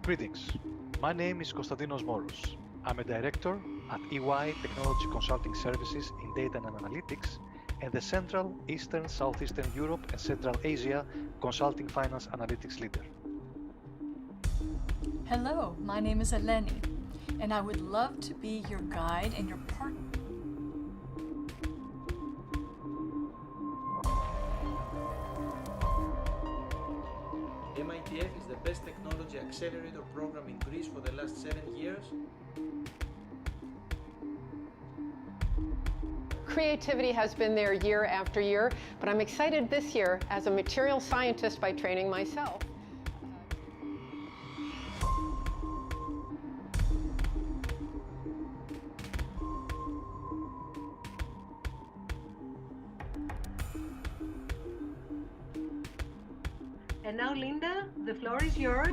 Greetings. My name is Konstantinos Moros. I'm a director at EY Technology Consulting Services in Data and Analytics and the Central, Eastern, Southeastern Europe and Central Asia Consulting Finance Analytics Leader. Hello, my name is Eleni, and I would love to be your guide and your partner. MITEF is the best technology accelerator program in Greece for the last 7 years. Creativity has been there year after year, but I'm excited this year as a material scientist by training myself. And now, Linda, the floor is yours.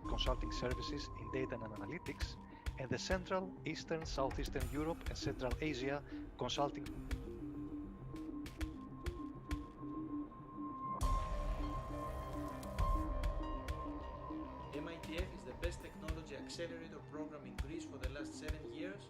Consulting Services in Data and Analytics and the Central, Eastern, Southeastern Europe and Central Asia Consulting. MITF is the best technology accelerator program in Greece for the last 7 years.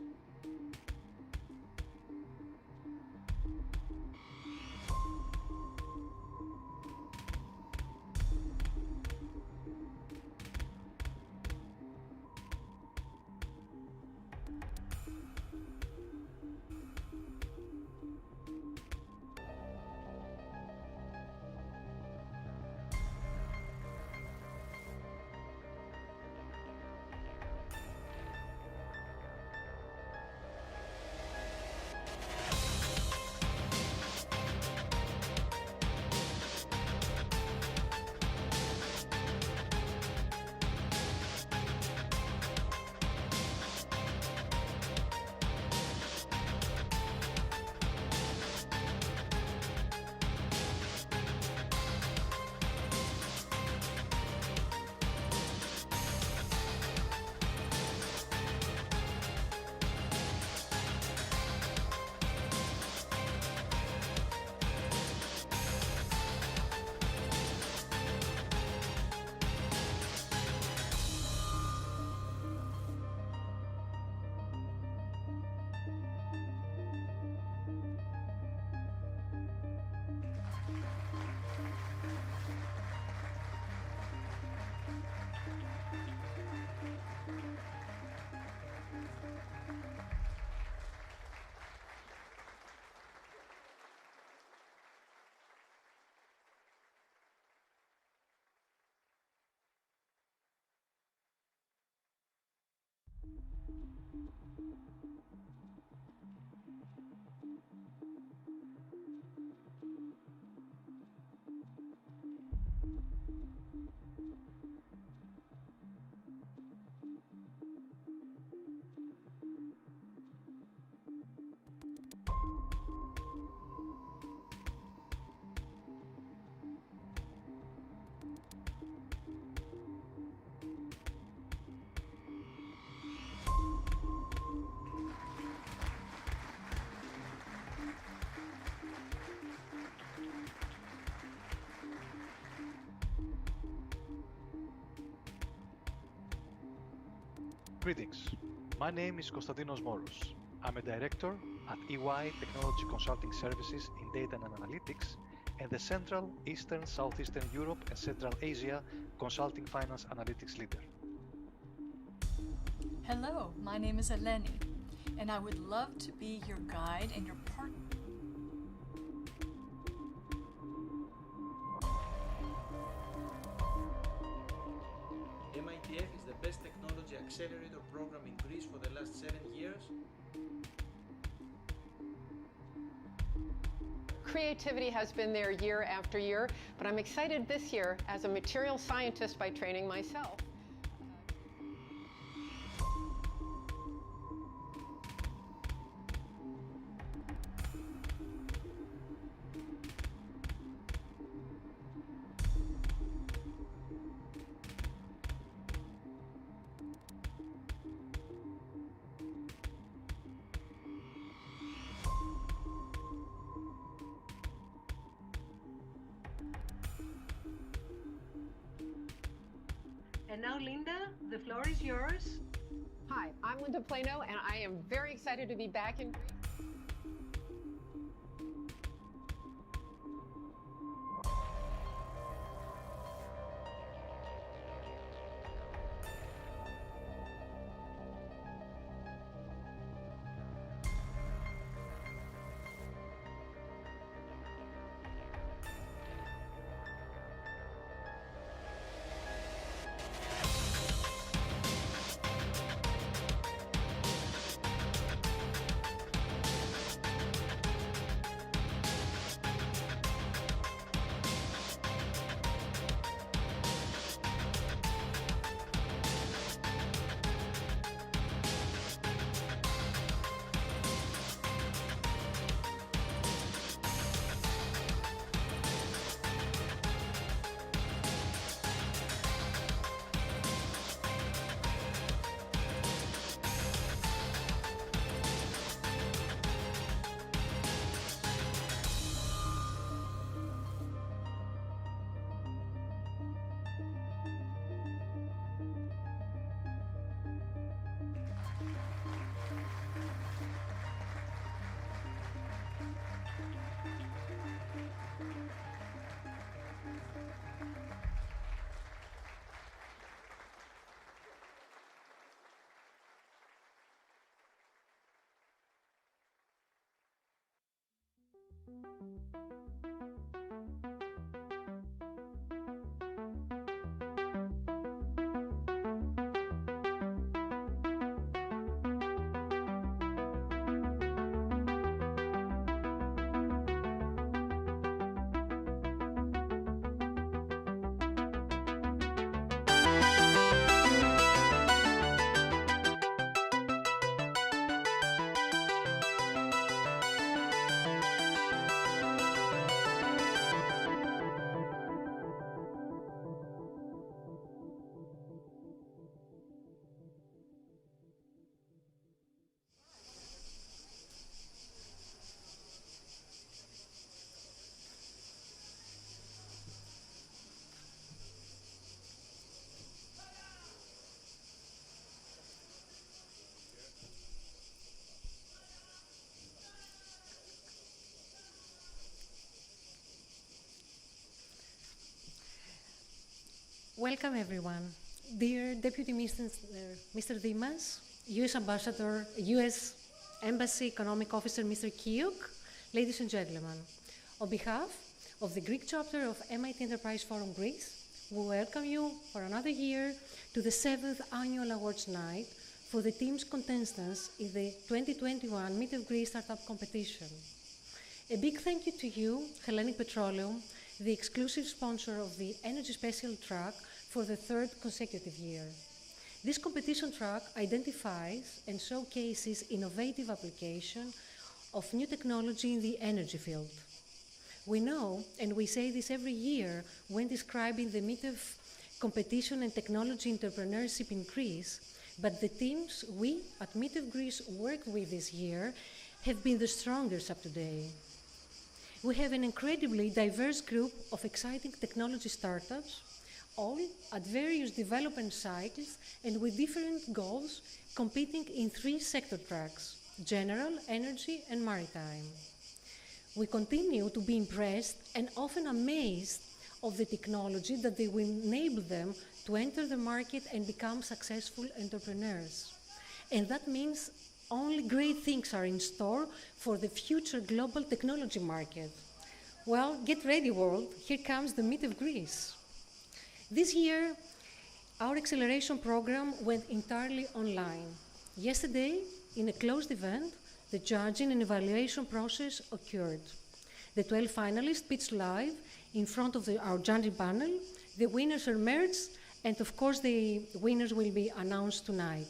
Greetings. My name is Konstantinos Moros. I'm a director at EY Technology Consulting Services in Data and Analytics and the Central, Eastern, Southeastern Europe and Central Asia Consulting Finance Analytics Leader. Hello, my name is Eleni, and I would love to be your guide and your partner. MITEF is the best technology accelerator program in Greece for the last 7 years. Creativity has been there year after year, but I'm excited this year as a material scientist by training myself. And now, Linda, the floor is yours. Hi, I'm Linda Plano, and I am very excited to be back in Greece. Welcome, everyone. Dear Deputy Mr. Dimas, U.S. Ambassador, U.S. Embassy Economic Officer Mr. Kiyuk, ladies and gentlemen, on behalf of the Greek chapter of MIT Enterprise Forum Greece, we welcome you for another year to the 7th Annual Awards Night for the team's contestants in the 2021 MITEF Greece Startup Competition. A big thank you to you, Hellenic Petroleum, the exclusive sponsor of the Energy Special Track for the third consecutive year. This competition track identifies and showcases innovative application of new technology in the energy field. We know, and we say this every year when describing the MITEF competition and technology entrepreneurship in Greece, but the teams we at MITEF Greece worked with this year have been the strongest up to date. We have an incredibly diverse group of exciting technology startups, all at various development cycles and with different goals, competing in 3 sector tracks: general, energy, and maritime. We continue to be impressed and often amazed of the technology that they will enable them to enter the market and become successful entrepreneurs. And that means only great things are in store for the future global technology market. Well, get ready, world. Here comes the MITEF Greece. This year, our acceleration program went entirely online. Yesterday, in a closed event, the judging and evaluation process occurred. The 12 finalists pitched live in front of our judging panel. The winners emerged, and of course, the winners will be announced tonight.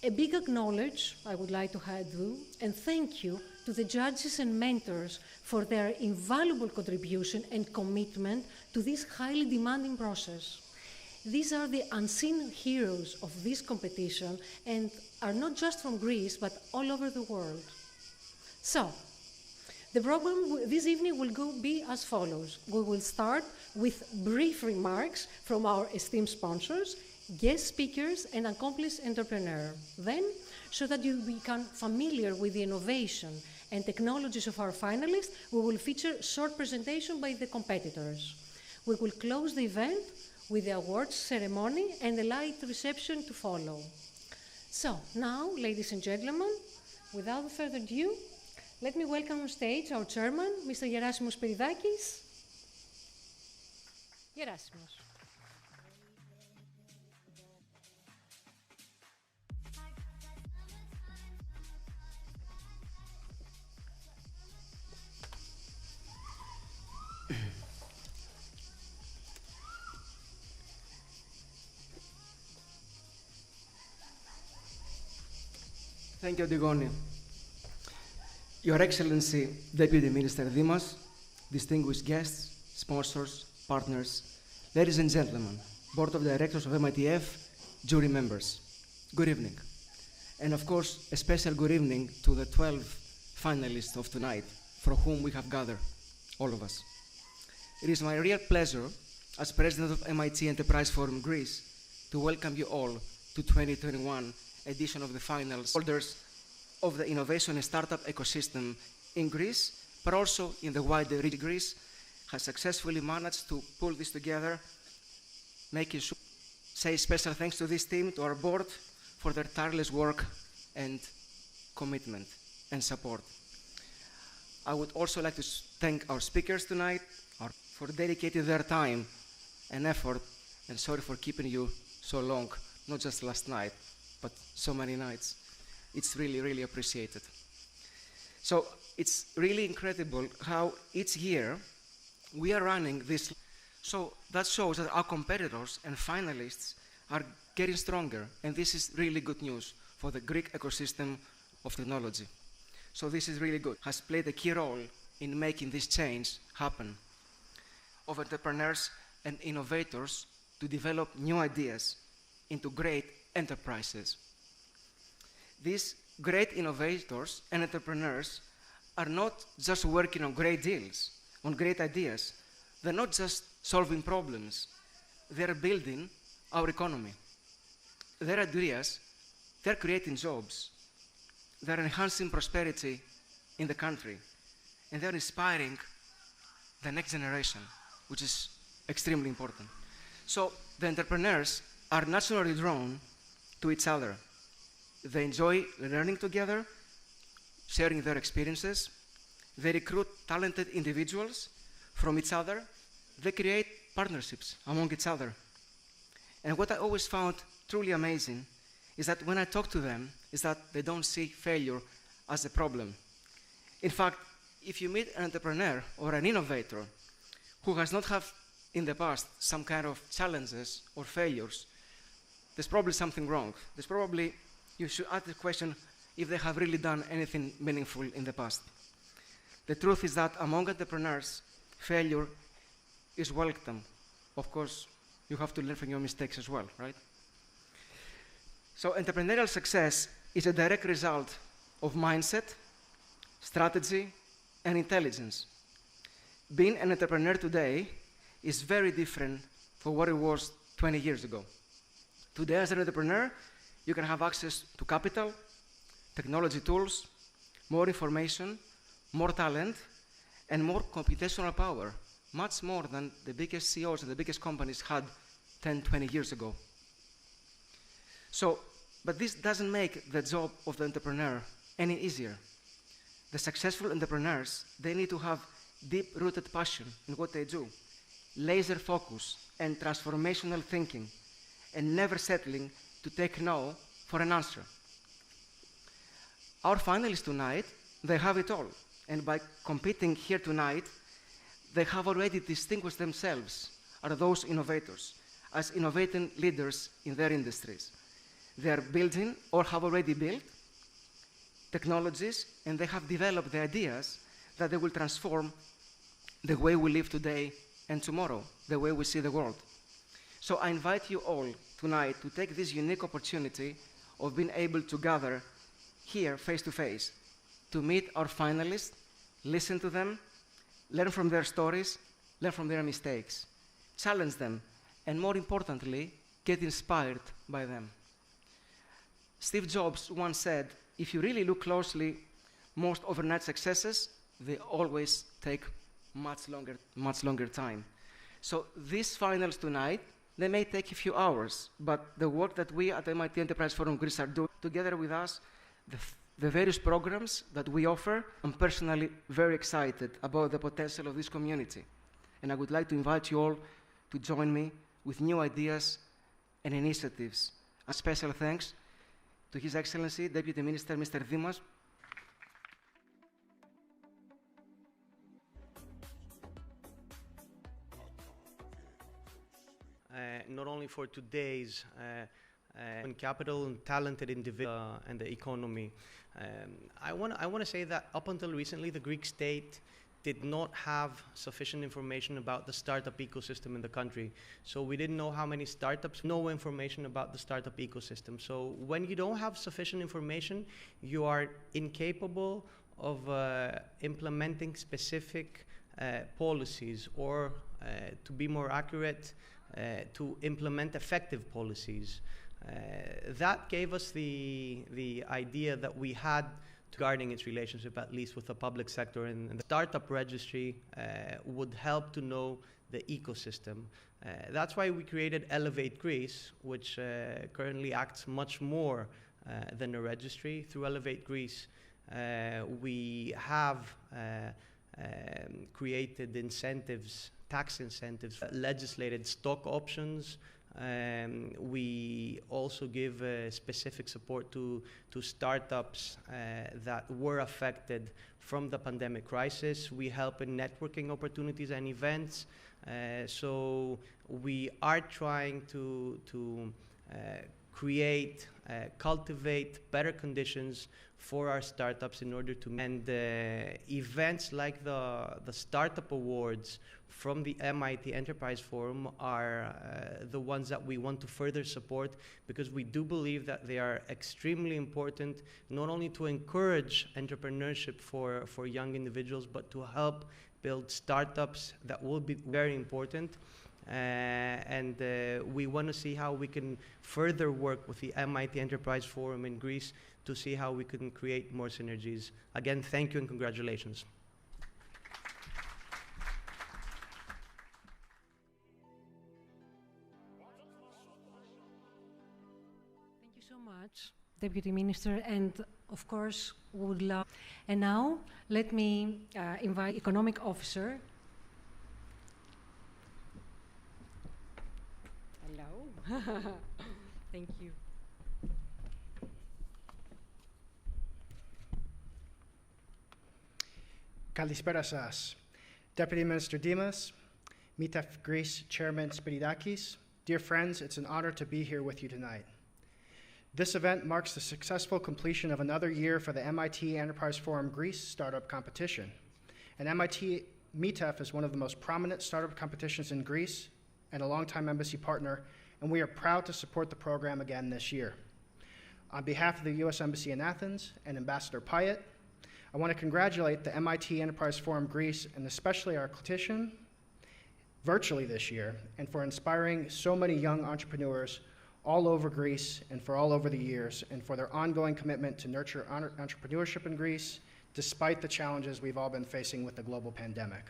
A big acknowledge I would like to do, and thank you to the judges and mentors for their invaluable contribution and commitment to this highly demanding process. These are the unseen heroes of this competition and are not just from Greece, but all over the world. So, the program this evening will be as follows. We will start with brief remarks from our esteemed sponsors, guest speakers, and accomplished entrepreneurs. Then, so that you become familiar with the innovation and technologies of our finalists, we will feature short presentation by the competitors. We will close the event with the awards ceremony and a light reception to follow. So, now, ladies and gentlemen, without further ado, let me welcome on stage our chairman, Mr. Gerasimos Spiridakis. Gerasimos. Thank you, Digoni. Your Excellency, Deputy Minister Dimas, distinguished guests, sponsors, partners, ladies and gentlemen, Board of Directors of MITEF, jury members, good evening. And of course, a special good evening to the 12 finalists of tonight, for whom we have gathered, all of us. It is my real pleasure, as President of MIT Enterprise Forum Greece, to welcome you all to 2021 edition of the finals holders of the innovation and startup ecosystem in Greece, but also in the wider region. Greece has successfully managed to pull this together, making sure say special thanks to this team, to our board, for their tireless work and commitment and support. I would also like to thank our speakers tonight for dedicating their time and effort, and sorry for keeping you so long, not just last night, but so many nights. It's really, really appreciated. So it's really incredible how each year we are running this. So that shows that our competitors and finalists are getting stronger, and this is really good news for the Greek ecosystem of technology. So this is really good. Has played a key role in making this change happen, of entrepreneurs and innovators to develop new ideas into great enterprises. These great innovators and entrepreneurs are not just working on great deals, on great ideas. They're not just solving problems. They're building our economy. Their ideas, they're creating jobs. They're enhancing prosperity in the country. And they're inspiring the next generation, which is extremely important. So the entrepreneurs are naturally drawn to each other. They enjoy learning together, sharing their experiences. They recruit talented individuals from each other. They create partnerships among each other. And what I always found truly amazing is that when I talk to them, is that they don't see failure as a problem. In fact, if you meet an entrepreneur or an innovator who has not had in the past some kind of challenges or failures, there's probably something wrong. There's probably, you should ask the question if they have really done anything meaningful in the past. The truth is that among entrepreneurs, failure is welcome. Of course, you have to learn from your mistakes as well, right? So entrepreneurial success is a direct result of mindset, strategy, and intelligence. Being an entrepreneur today is very different from what it was 20 years ago. Today, as an entrepreneur, you can have access to capital, technology tools, more information, more talent, and more computational power, much more than the biggest CEOs and the biggest companies had 10, 20 years ago. So, but this doesn't make the job of the entrepreneur any easier. The successful entrepreneurs, they need to have deep-rooted passion in what they do, laser focus and transformational thinking, and never settling to take no for an answer. Our finalists tonight, they have it all. And by competing here tonight, they have already distinguished themselves as those innovators, as innovating leaders in their industries. They are building or have already built technologies, and they have developed the ideas that they will transform the way we live today and tomorrow, the way we see the world. So I invite you all tonight to take this unique opportunity of being able to gather here face to face, to meet our finalists, listen to them, learn from their stories, learn from their mistakes, challenge them, and more importantly, get inspired by them. Steve Jobs once said, if you really look closely, most overnight successes, they always take much longer time. So these finals tonight, they may take a few hours, but the work that we at MIT Enterprise Forum Greece are doing together with us, the various programs that we offer, I'm personally very excited about the potential of this community. And I would like to invite you all to join me with new ideas and initiatives. A special thanks to His Excellency, Deputy Minister, Mr. Dimas. Not only for today's capital and talented individual and the economy. I want to say that up until recently, the Greek state did not have sufficient information about the startup ecosystem in the country. So we didn't know how many startups, no information about the startup ecosystem. So when you don't have sufficient information, you are incapable of implementing specific policies, or to be more accurate, to implement effective policies. That gave us the idea that we had regarding its relationship, at least with the public sector, and the startup registry would help to know the ecosystem. That's why we created Elevate Greece, which currently acts much more than a registry. Through Elevate Greece, we have created incentives, tax incentives, legislated stock options. We also give specific support to startups that were affected from the pandemic crisis. We help in networking opportunities and events. So we are trying to create, cultivate better conditions for our startups in order to, and events like the Startup Awards from the MIT Enterprise Forum are the ones that we want to further support, because we do believe that they are extremely important, not only to encourage entrepreneurship for young individuals, but to help build startups that will be very important. And we want to see how we can further work with the MIT Enterprise Forum in Greece to see how we can create more synergies. Again, thank you and congratulations. Thank you so much, Deputy Minister, and of course, we would love. And now, let me invite Economic Officer. Hello. Thank you. Kalispera σας. Deputy Minister Dimas, MITEF Greece Chairman Spiridakis, dear friends, it's an honor to be here with you tonight. This event marks the successful completion of another year for the MIT Enterprise Forum Greece Startup Competition. And MIT MITEF is one of the most prominent startup competitions in Greece and a longtime embassy partner, and we are proud to support the program again this year. On behalf of the U.S. Embassy in Athens and Ambassador Pyatt, I want to congratulate the MIT Enterprise Forum Greece and especially our competition virtually this year, and for inspiring so many young entrepreneurs all over Greece and for all over the years, and for their ongoing commitment to nurture entrepreneurship in Greece, despite the challenges we've all been facing with the global pandemic.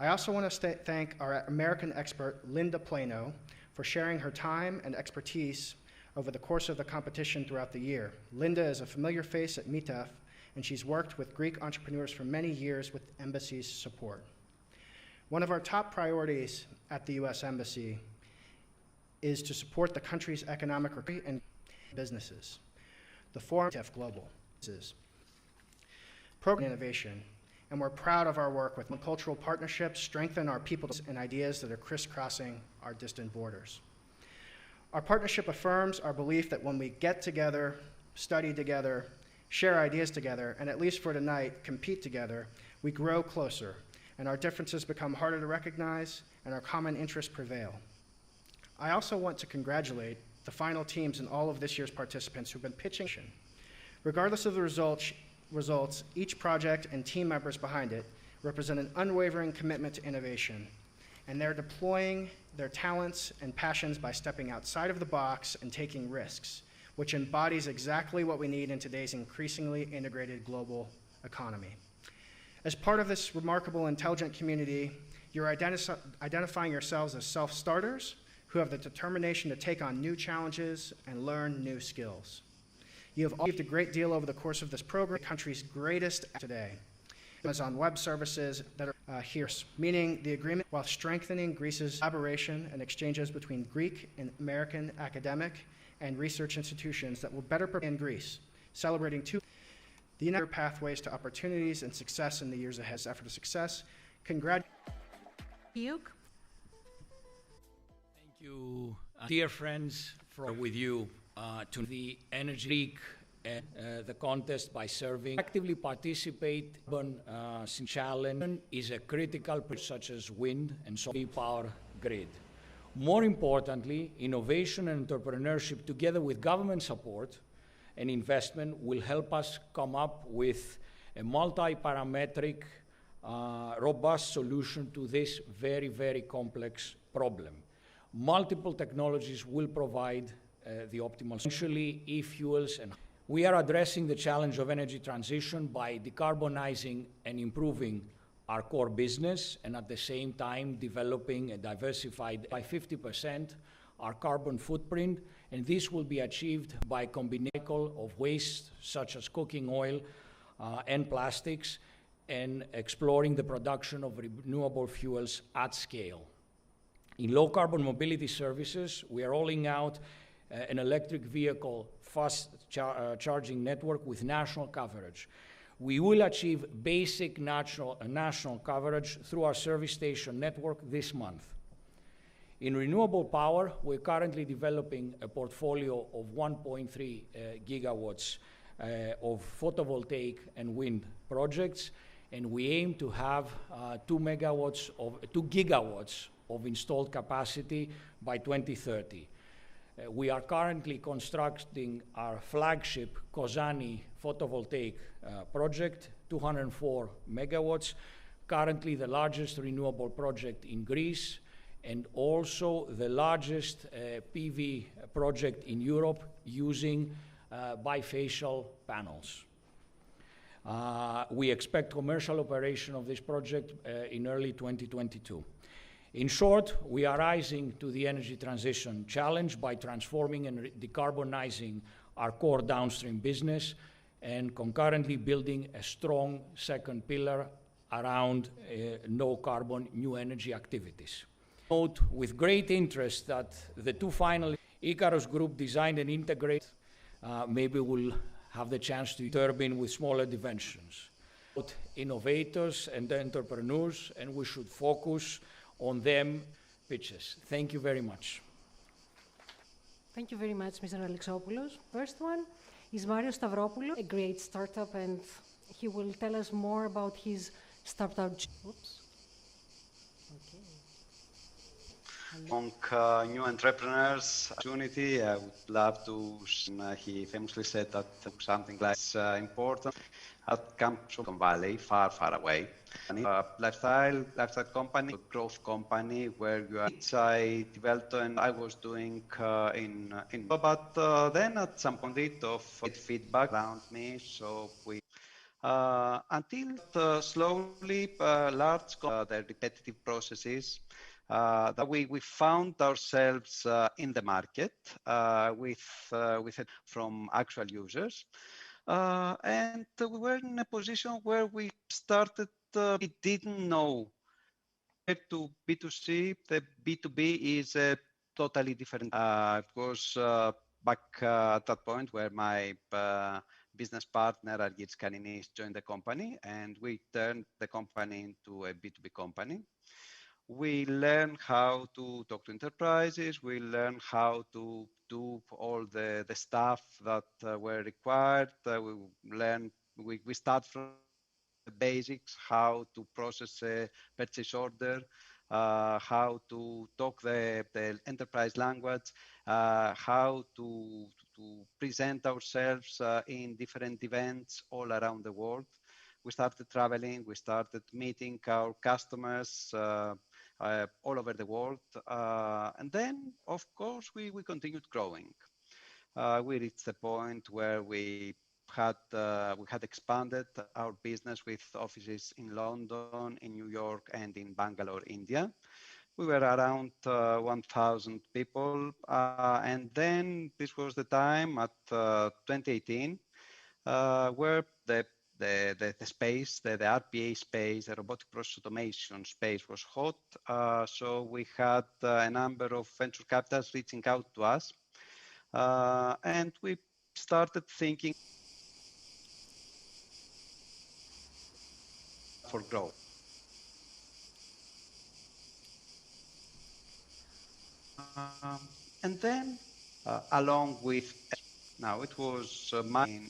I also want to thank our American expert, Linda Plano, for sharing her time and expertise over the course of the competition throughout the year. Linda is a familiar face at MITEF, and she's worked with Greek entrepreneurs for many years with Embassy's support. One of our top priorities at the U.S. Embassy is to support the country's economic recovery and businesses. The Forum MITEF Global is program innovation, and we're proud of our work with cultural partnerships, strengthen our people and ideas that are crisscrossing our distant borders. Our partnership affirms our belief that when we get together, study together, share ideas together, and at least for tonight, compete together, we grow closer, and our differences become harder to recognize, and our common interests prevail. I also want to congratulate the final teams and all of this year's participants who've been pitching. Regardless of the results, each project and team members behind it represent an unwavering commitment to innovation, and they're deploying their talents and passions by stepping outside of the box and taking risks, which embodies exactly what we need in today's increasingly integrated global economy. As part of this remarkable, intelligent community, you're identifying yourselves as self-starters who have the determination to take on new challenges and learn new skills. You have achieved a great deal over the course of this program, the country's greatest today. Amazon Web Services that are here, meaning the agreement while strengthening Greece's collaboration and exchanges between Greek and American academic and research institutions that will better prepare in Greece, celebrating the United pathways to opportunities and success in the years ahead. Effort of success. Congratulations. Thank you, dear friends, with you to the Energy League and the contest by serving. Actively participate in challenge is a critical such as wind and solar power grid. More importantly, innovation and entrepreneurship together with government support and investment will help us come up with a multi-parametric, robust solution to this very, very complex problem. Multiple technologies will provide the optimal solution, essentially e-fuels, and we are addressing the challenge of energy transition by decarbonizing and improving our core business, and at the same time developing a diversified by 50% our carbon footprint, and this will be achieved by a combination of waste such as cooking oil and plastics, and exploring the production of renewable fuels at scale. In low carbon mobility services, we are rolling out an electric vehicle fast charging network with national coverage. We will achieve basic national coverage through our service station network this month. In renewable power, we're currently developing a portfolio of 1.3 gigawatts of photovoltaic and wind projects, and we aim to have 2 gigawatts of installed capacity by 2030. We are currently constructing our flagship Kozani photovoltaic project, 204 megawatts, currently the largest renewable project in Greece, and also the largest PV project in Europe using bifacial panels. We expect commercial operation of this project in early 2022. In short, we are rising to the energy transition challenge by transforming and decarbonizing our core downstream business and concurrently building a strong second pillar around no carbon new energy activities. Note with great interest that the two finalists, Icarus Group designed and integrated, maybe we'll have the chance to turbine with smaller dimensions. innovators and entrepreneurs, and we should focus on them pitches. Thank you very much. Thank you very much, Mr. Alexopoulos. First one is Mario Stavropoulos, a great startup, and he will tell us more about his startup. Oops. Okay. Among new entrepreneurs opportunity, I would love to. He famously said that something like important comes from Silicon Valley, far, far away. Lifestyle company, a growth company where you are. I developed and I was doing but then at some point of feedback around me, so we. Until slowly, large the repetitive processes, that we found ourselves in the market with it from actual users, and we were in a position where we started. We didn't know to B2C. The B2B is a totally different. It was back at that point where my business partner, Argyris Kaninis, joined the company, and we turned the company into a B2B company. We learned how to talk to enterprises. We learned how to do all the stuff that were required. We start from the basics, how to process a purchase order, how to talk the enterprise language, how to present ourselves in different events all around the world. We started traveling, we started meeting our customers all over the world. And then, of course, we continued growing. We reached the point where we had expanded our business with offices in London, in New York, and in Bangalore, India. We were around 1,000 people, and then this was the time at 2018 where the space, the RPA space, the robotic process automation space was hot. So we had a number of venture capitalists reaching out to us, and we started thinking for growth. And then, along with, now it was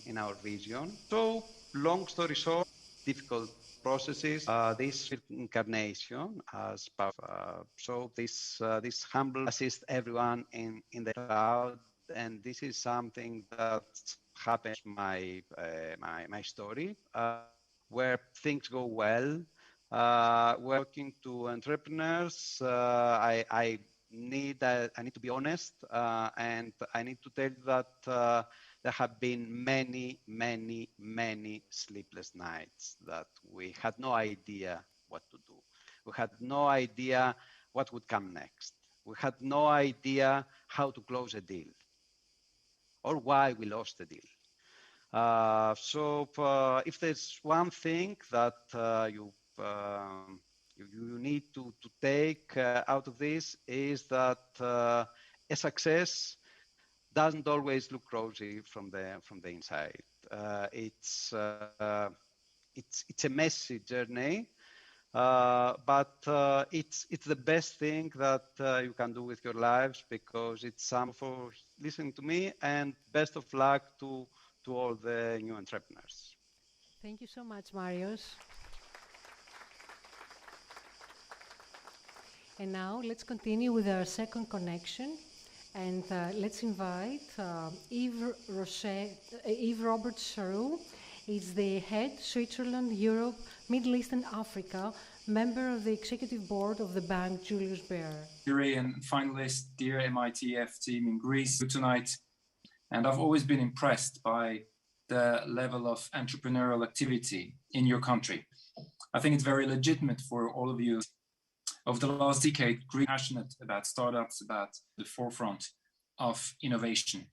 in our vision. So, long story short, difficult processes. This incarnation as part of, so this humble assist everyone in the cloud, and this is something that happens my story, where things go well. Working to entrepreneurs, I need to be honest, and I need to tell you that there have been many sleepless nights that we had no idea what to do. We had no idea what would come next. We had no idea how to close a deal or why we lost the deal. So if there's one thing that you need to take out of this, is that a success doesn't always look rosy from the inside. It's a messy journey, but it's the best thing that you can do with your lives, because it's some for listening to me, and best of luck to all the new entrepreneurs. Thank you so much, Marios. And now let's continue with our second connection, and let's invite Yves Robert Charoux. He's the head Switzerland, Europe, Middle East and Africa, member of the executive board of the bank Julius Baer. Jury and finalist, dear MITF team in Greece tonight. And I've always been impressed by the level of entrepreneurial activity in your country. I think it's very legitimate for all of you. Over the last decade, Greece is passionate about startups, about the forefront of innovation.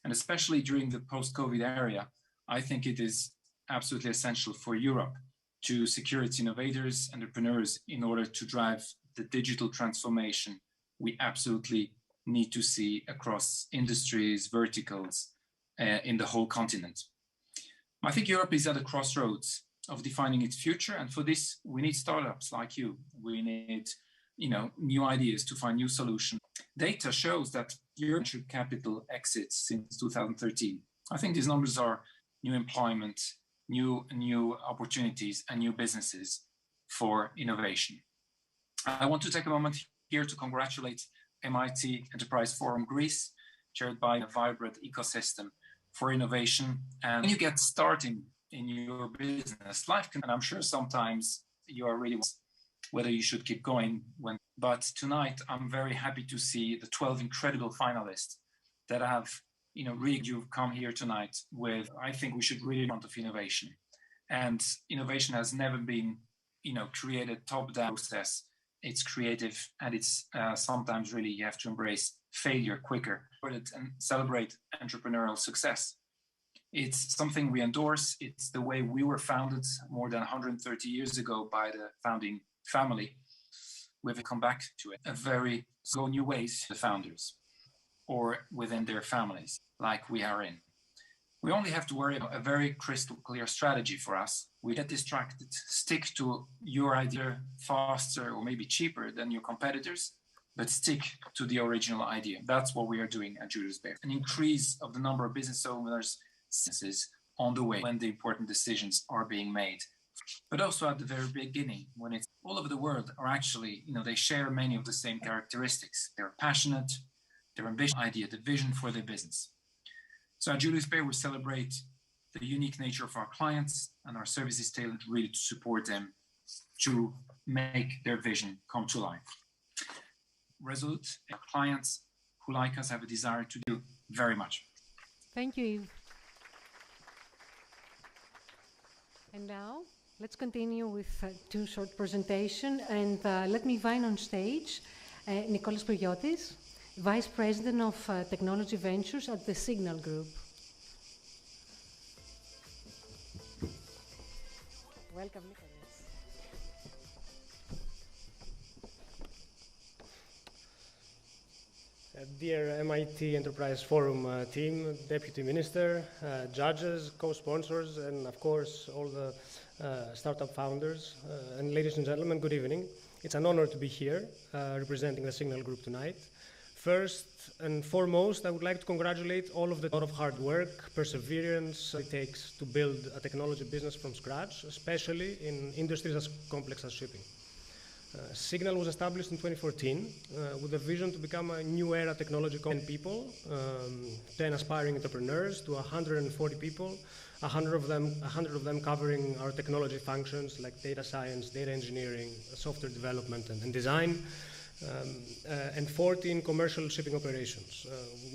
And especially during the post-COVID era, I think it is absolutely essential for Europe to secure its innovators, entrepreneurs, in order to drive the digital transformation we absolutely need to see across industries, verticals, in the whole continent. I think Europe is at a crossroads of defining its future. And for this, we need startups like you. We need, new ideas to find new solutions. Data shows that your venture capital exits since 2013. I think these numbers are new employment, new opportunities, and new businesses for innovation. I want to take a moment here to congratulate MIT Enterprise Forum Greece, chaired by a vibrant ecosystem for innovation. And when you get starting in your business, life can, and I'm sure sometimes you are really whether you should keep going. But tonight, I'm very happy to see the 12 incredible finalists that have, really you've come here tonight with. I think we should really want of innovation. And innovation has never been, created top-down process. It's creative, and it's sometimes really you have to embrace failure quicker and celebrate entrepreneurial success. It's something we endorse. It's the way we were founded more than 130 years ago by the founding family. We've come back to it. A very go new ways, the founders, or within their families, like we are in. We only have to worry about a very crystal clear strategy for us. We get distracted, stick to your idea faster or maybe cheaper than your competitors, but stick to the original idea. That's what we are doing at Julius Baer. An increase of the number of business owners on the way when the important decisions are being made. But also at the very beginning, when it's all over the world are actually, they share many of the same characteristics. They're passionate, their ambitious idea, the vision for their business. So at Julius Baer, we celebrate the unique nature of our clients, and our service is tailored really to support them to make their vision come to life. Resolute, our clients who like us have a desire to do very much. Thank you, Yves. And now, let's continue with two short presentations. And let me invite on stage Nicholas Priotis, Vice President of Technology Ventures at the Signal Group. Welcome, Nicholas. Dear MIT Enterprise Forum team, Deputy Minister, judges, co-sponsors, and of course all the startup founders, and ladies and gentlemen, good evening. It's an honor to be here representing the Signal Group tonight. First and foremost, I would like to congratulate all of the lot of hard work, perseverance it takes to build a technology business from scratch, especially in industries as complex as shipping. Signal was established in 2014 with a vision to become a new era technology company. 10 people, 10 aspiring entrepreneurs to 140 people, 100 of them covering our technology functions like data science, data engineering, software development and design, and 14 commercial shipping operations.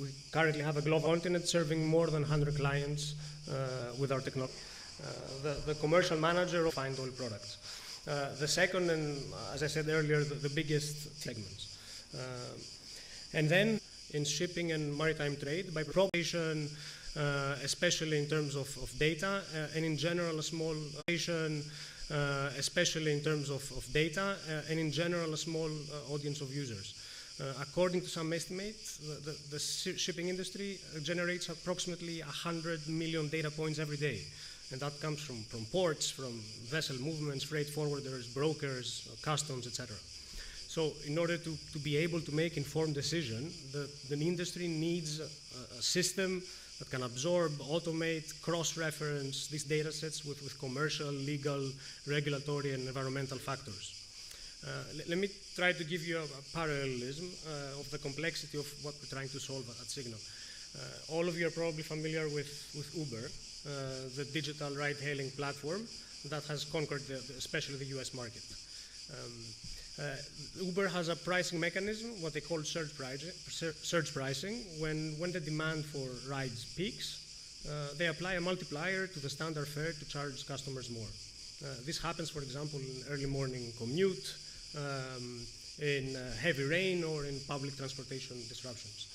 We currently have a global continent serving more than 100 clients with our technology. The commercial manager of find all products. The second, and as I said earlier, the biggest segments. And then in shipping and maritime trade, by propagation, especially in terms of data, and in general a small especially in terms of data, and in general a small audience of users. According to some estimates, the shipping industry generates approximately 100 million data points every day. And that comes from ports, from vessel movements, freight forwarders, brokers, customs, etc. So in order to be able to make informed decisions, the industry needs a system that can absorb, automate, cross-reference these data sets with commercial, legal, regulatory, and environmental factors. Let me try to give you a parallelism of the complexity of what we're trying to solve at Signal. All of you are probably familiar with Uber, the digital ride-hailing platform that has conquered especially the US market. Uber has a pricing mechanism, what they call surge pricing. When the demand for rides peaks, they apply a multiplier to the standard fare to charge customers more. This happens, for example, in early morning commute, in heavy rain, or in public transportation disruptions.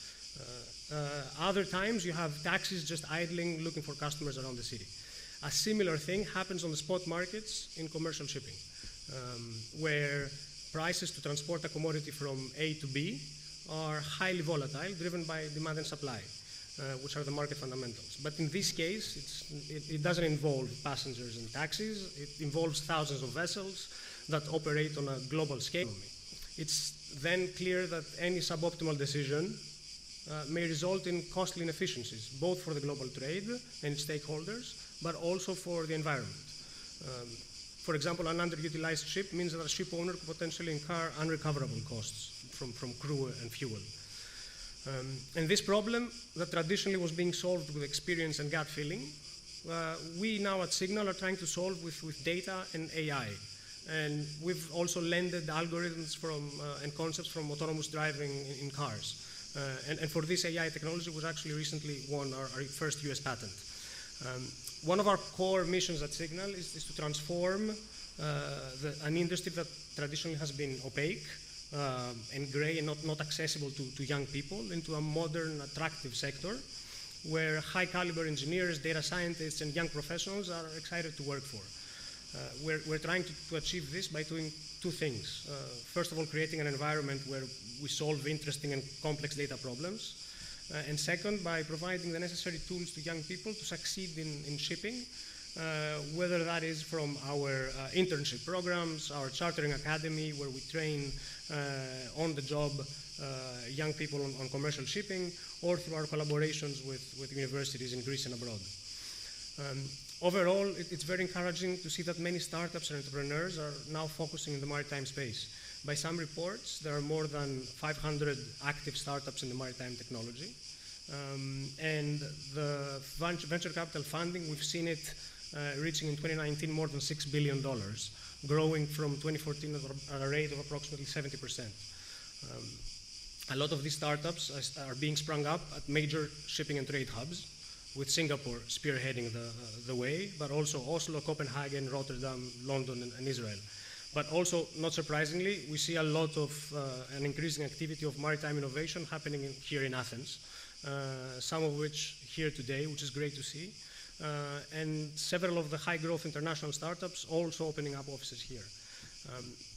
Other times you have taxis just idling, looking for customers around the city. A similar thing happens on the spot markets in commercial shipping, where prices to transport a commodity from A to B are highly volatile, driven by demand and supply. which are the market fundamentals. But in this case, it doesn't involve passengers and taxis. It involves thousands of vessels that operate on a global scale. It's then clear that any suboptimal decision may result in costly inefficiencies, both for the global trade and its stakeholders, but also for the environment. For example, an underutilized ship means that a ship owner could potentially incur unrecoverable costs from crew and fuel. And this problem that traditionally was being solved with experience and gut feeling, we now at Signal are trying to solve with data and AI. And we've also lended algorithms and concepts from autonomous driving in cars. And for this, AI technology was actually recently won our first US patent. One of our core missions at Signal is to transform an industry that traditionally has been opaque and grey and not accessible to young people into a modern, attractive sector where high-caliber engineers, data scientists, and young professionals are excited to work for. We're trying to achieve this by doing two things. First of all, creating an environment where we solve interesting and complex data problems. And second, by providing the necessary tools to young people to succeed in shipping, whether that is from our internship programs, our chartering academy, where we train on-the-job young people on commercial shipping, or through our collaborations with universities in Greece and abroad. Overall, it's very encouraging to see that many startups and entrepreneurs are now focusing in the maritime space. By some reports, there are more than 500 active startups in the maritime technology. And the venture capital funding, we've seen it reaching in 2019 more than $6 billion, growing from 2014 at a rate of approximately 70%. A lot of these startups are being sprung up at major shipping and trade hubs, with Singapore spearheading the way, but also Oslo, Copenhagen, Rotterdam, London, and Israel. But also, not surprisingly, we see a lot of an increasing activity of maritime innovation happening here in Athens, some of which here today, which is great to see, and several of the high-growth international startups also opening up offices here.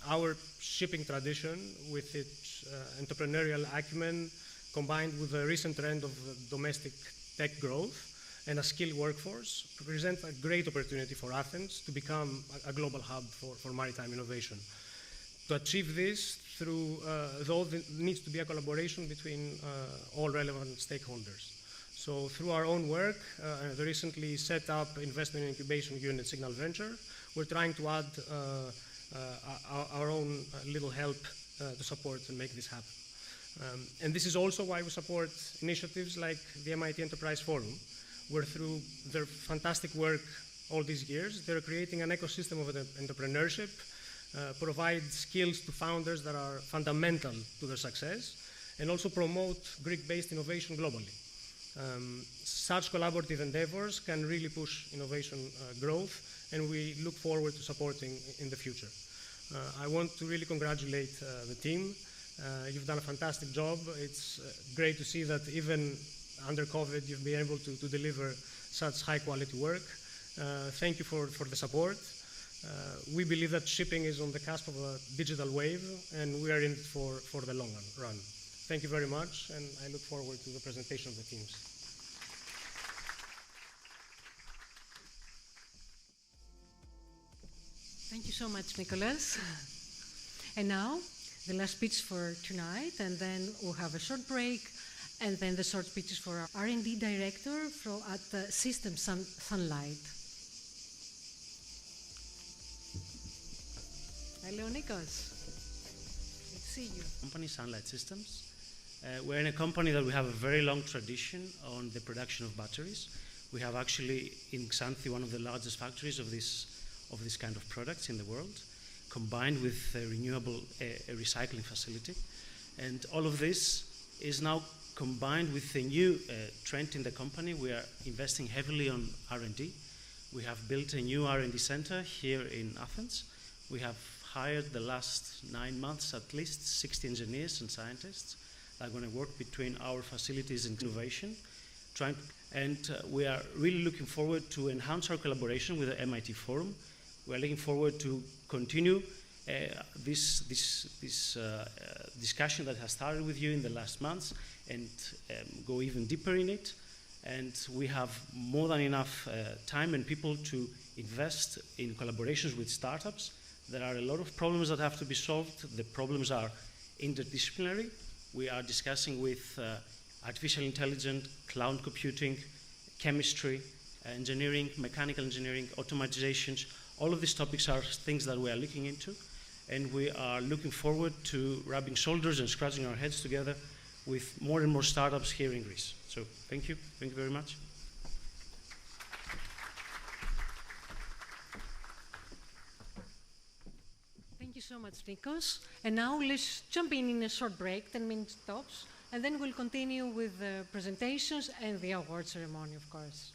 Our shipping tradition, with its entrepreneurial acumen, combined with the recent trend of domestic tech growth and a skilled workforce, present a great opportunity for Athens to become a global hub for maritime innovation. To achieve this, though there needs to be a collaboration between all relevant stakeholders. So through our own work, the recently set up investment and incubation unit, Signal Venture, we're trying to add our own little help to support and make this happen. And this is also why we support initiatives like the MIT Enterprise Forum, where through their fantastic work all these years, they're creating an ecosystem of entrepreneurship, provide skills to founders that are fundamental to their success, and also promote Greek-based innovation globally. Such collaborative endeavors can really push innovation growth, and we look forward to supporting in the future. I want to really congratulate the team. You've done a fantastic job. It's great to see that even under COVID, you've been able to deliver such high-quality work. Thank you for the support. We believe that shipping is on the cusp of a digital wave, and we are in it for the long run. Thank you very much, and I look forward to the presentation of the teams. Thank you so much, Nicholas. And now, the last speech for tonight, and then we'll have a short break, and then the short speeches for our R&D director at System Sunlight. Hello, Nikos. Good to see you. Company Sunlight Systems. We're in a company that we have a very long tradition on the production of batteries. We have actually in Xanthi one of the largest factories of this kind of products in the world, combined with a renewable recycling facility. And all of this is now combined with a new trend in the company. We are investing heavily on R&D. We have built a new R&D center here in Athens. We have hired the last 9 months at least 60 engineers and scientists that are going to work between our facilities and innovation. We are really looking forward to enhance our collaboration with the MIT Forum. We are looking forward to continue this discussion that has started with you in the last months and go even deeper in it. And we have more than enough time and people to invest in collaborations with startups. There are a lot of problems that have to be solved. The problems are interdisciplinary. We are discussing with artificial intelligence, cloud computing, chemistry, engineering, mechanical engineering, automatizations. All of these topics are things that we are looking into, and we are looking forward to rubbing shoulders and scratching our heads together with more and more startups here in Greece. So thank you very much. Thank you so much, Nikos. And now let's jump in a short break, 10 minutes tops, and then we'll continue with the presentations and the award ceremony, of course.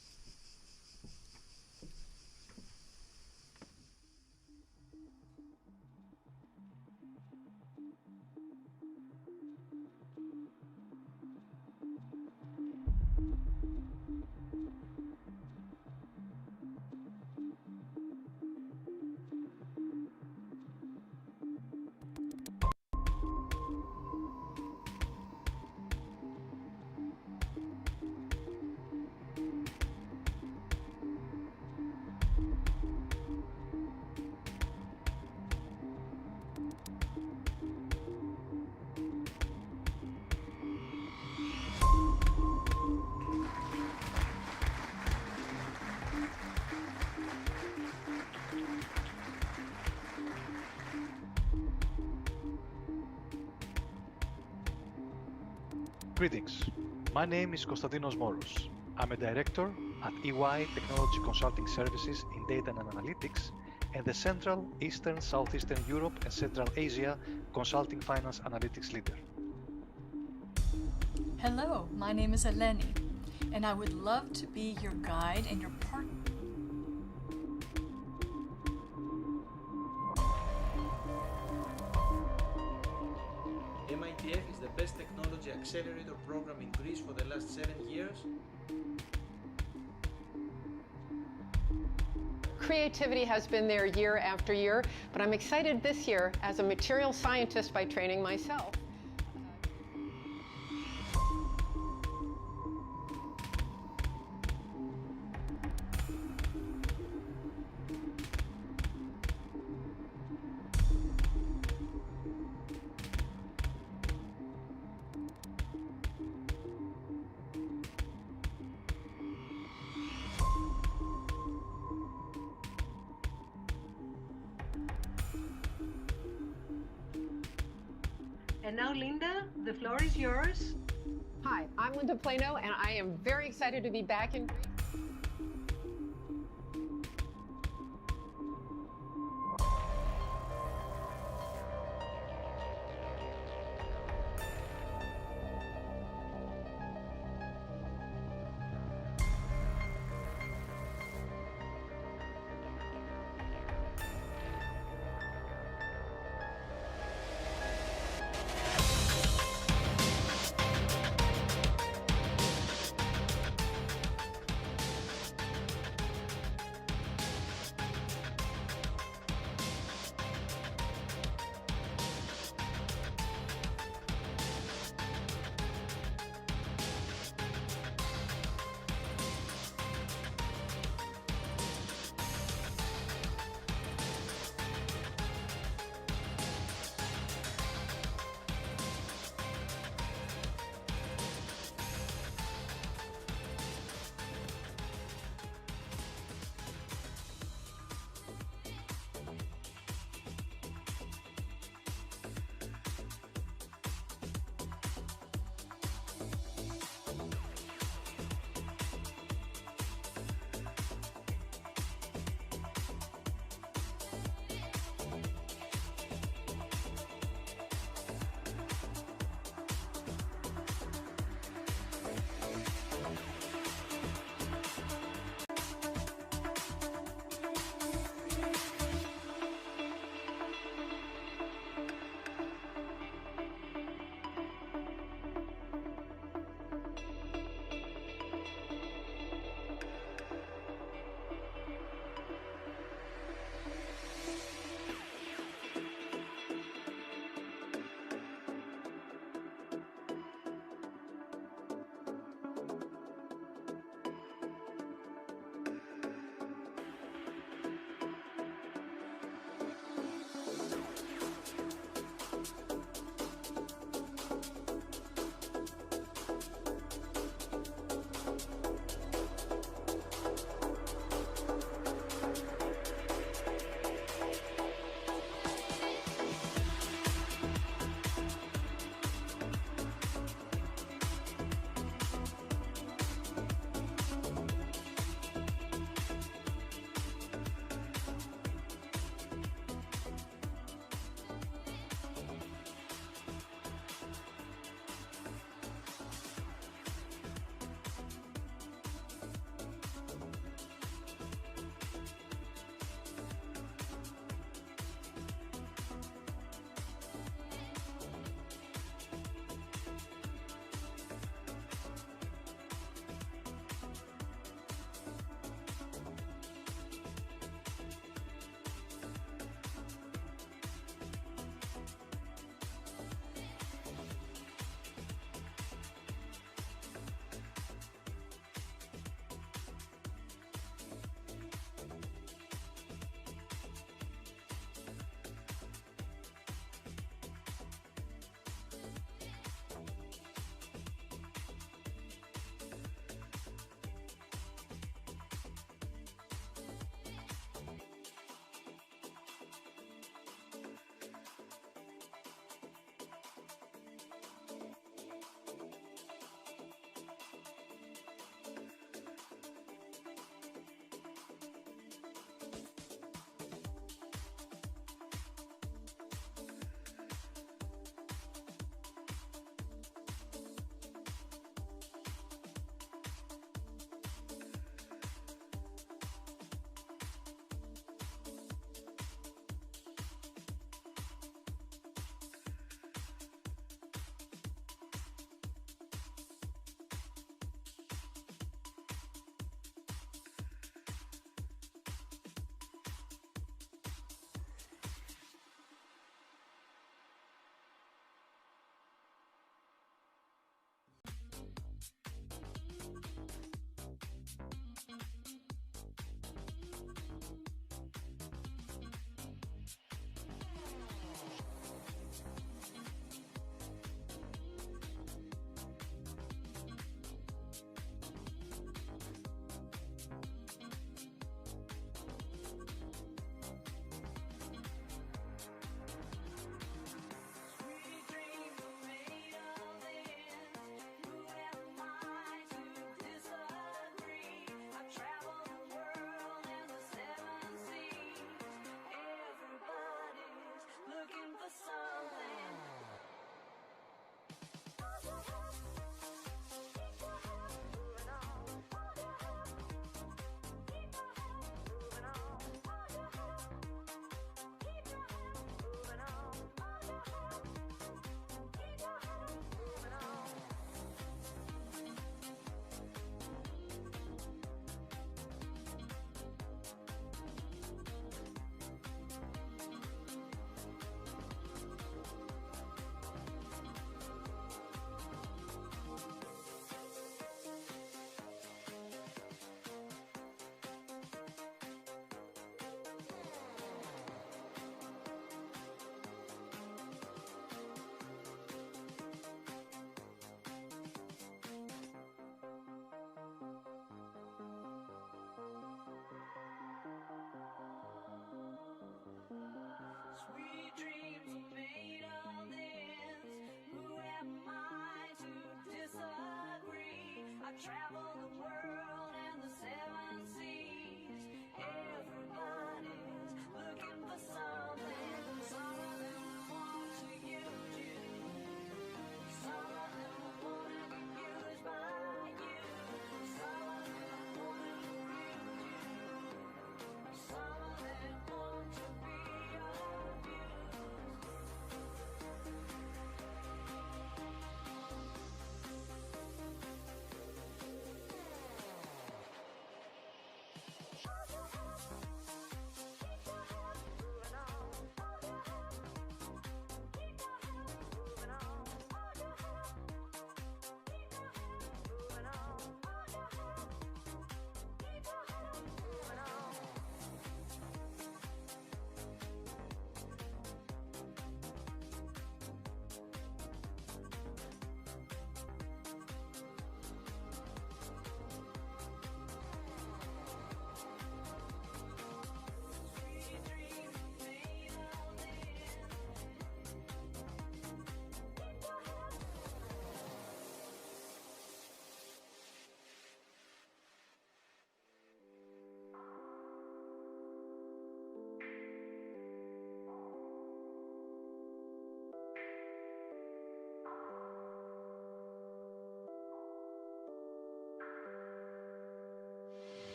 Greetings. My name is Konstantinos Moros. I'm a director at EY Technology Consulting Services in Data and Analytics and the Central, Eastern, Southeastern Europe and Central Asia Consulting Finance Analytics Leader. Hello, my name is Eleni, and I would love to be your guide and your partner. MITEF is the best technology accelerator program in Greece for the last 7 years. Creativity has been there year after year, but I'm excited this year as a material scientist by training myself. And now, Linda, the floor is yours. Hi, I'm Linda Plano, and I am very excited to be back in Greece.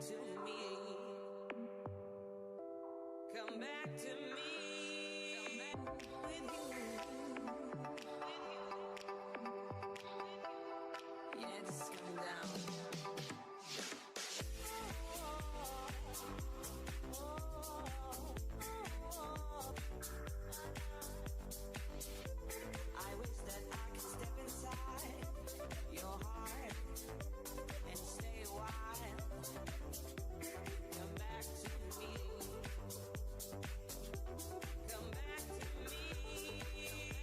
to me. Come back to me. Come back with you. Yeah, just come down. I wish that I could step inside your heart and stay a while. Come back to me. Come back to me.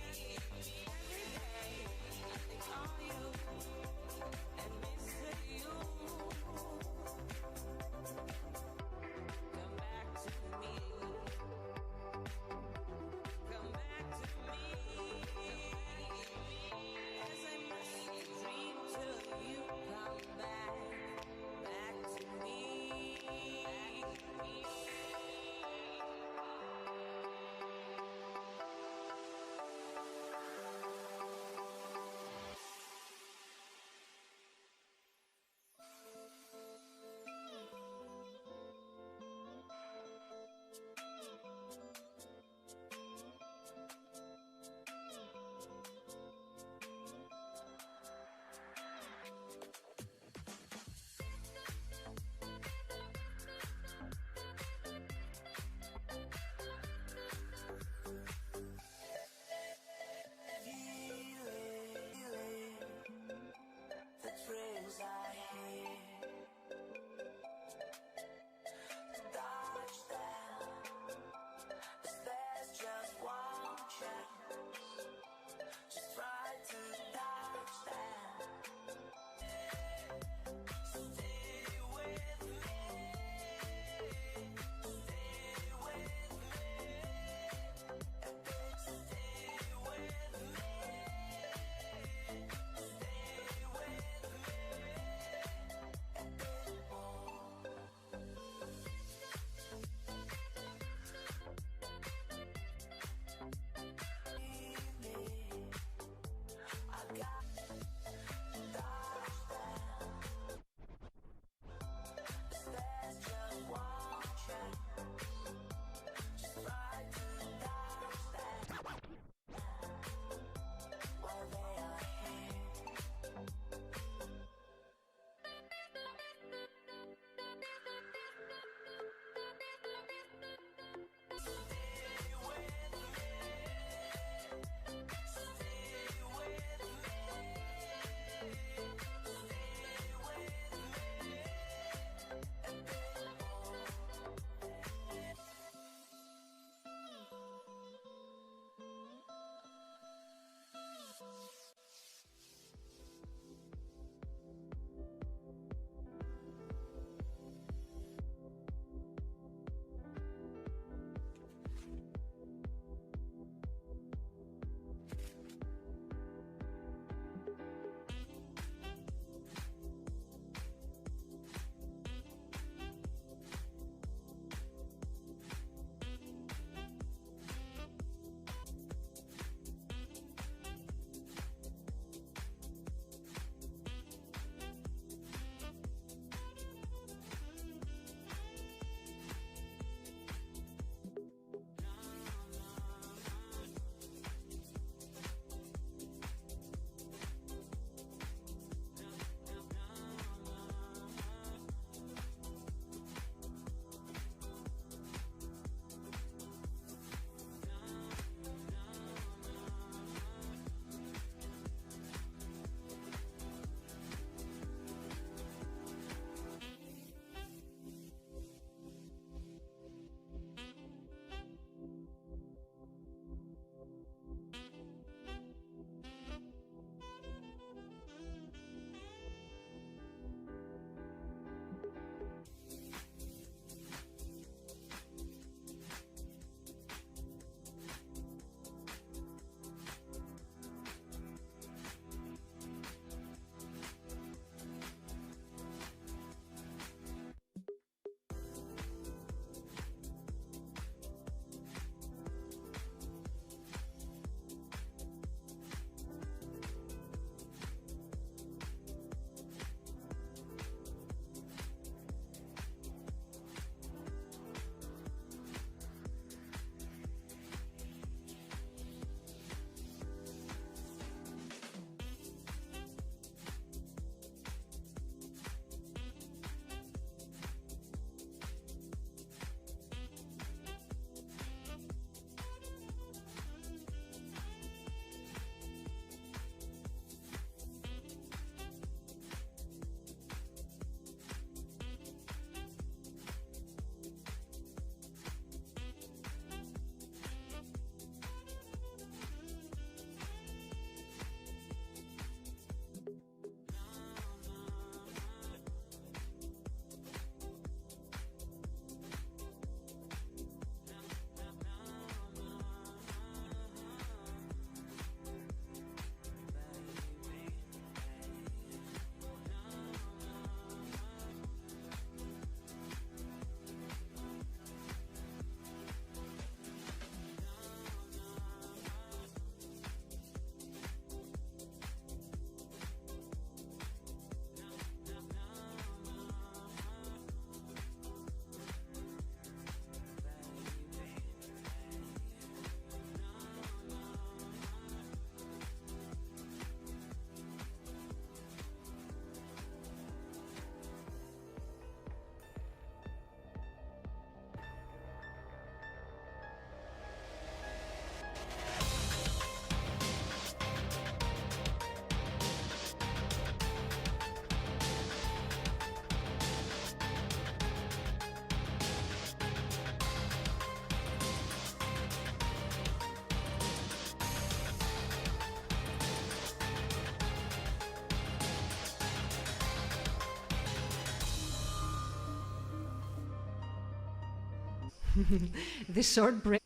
the short break.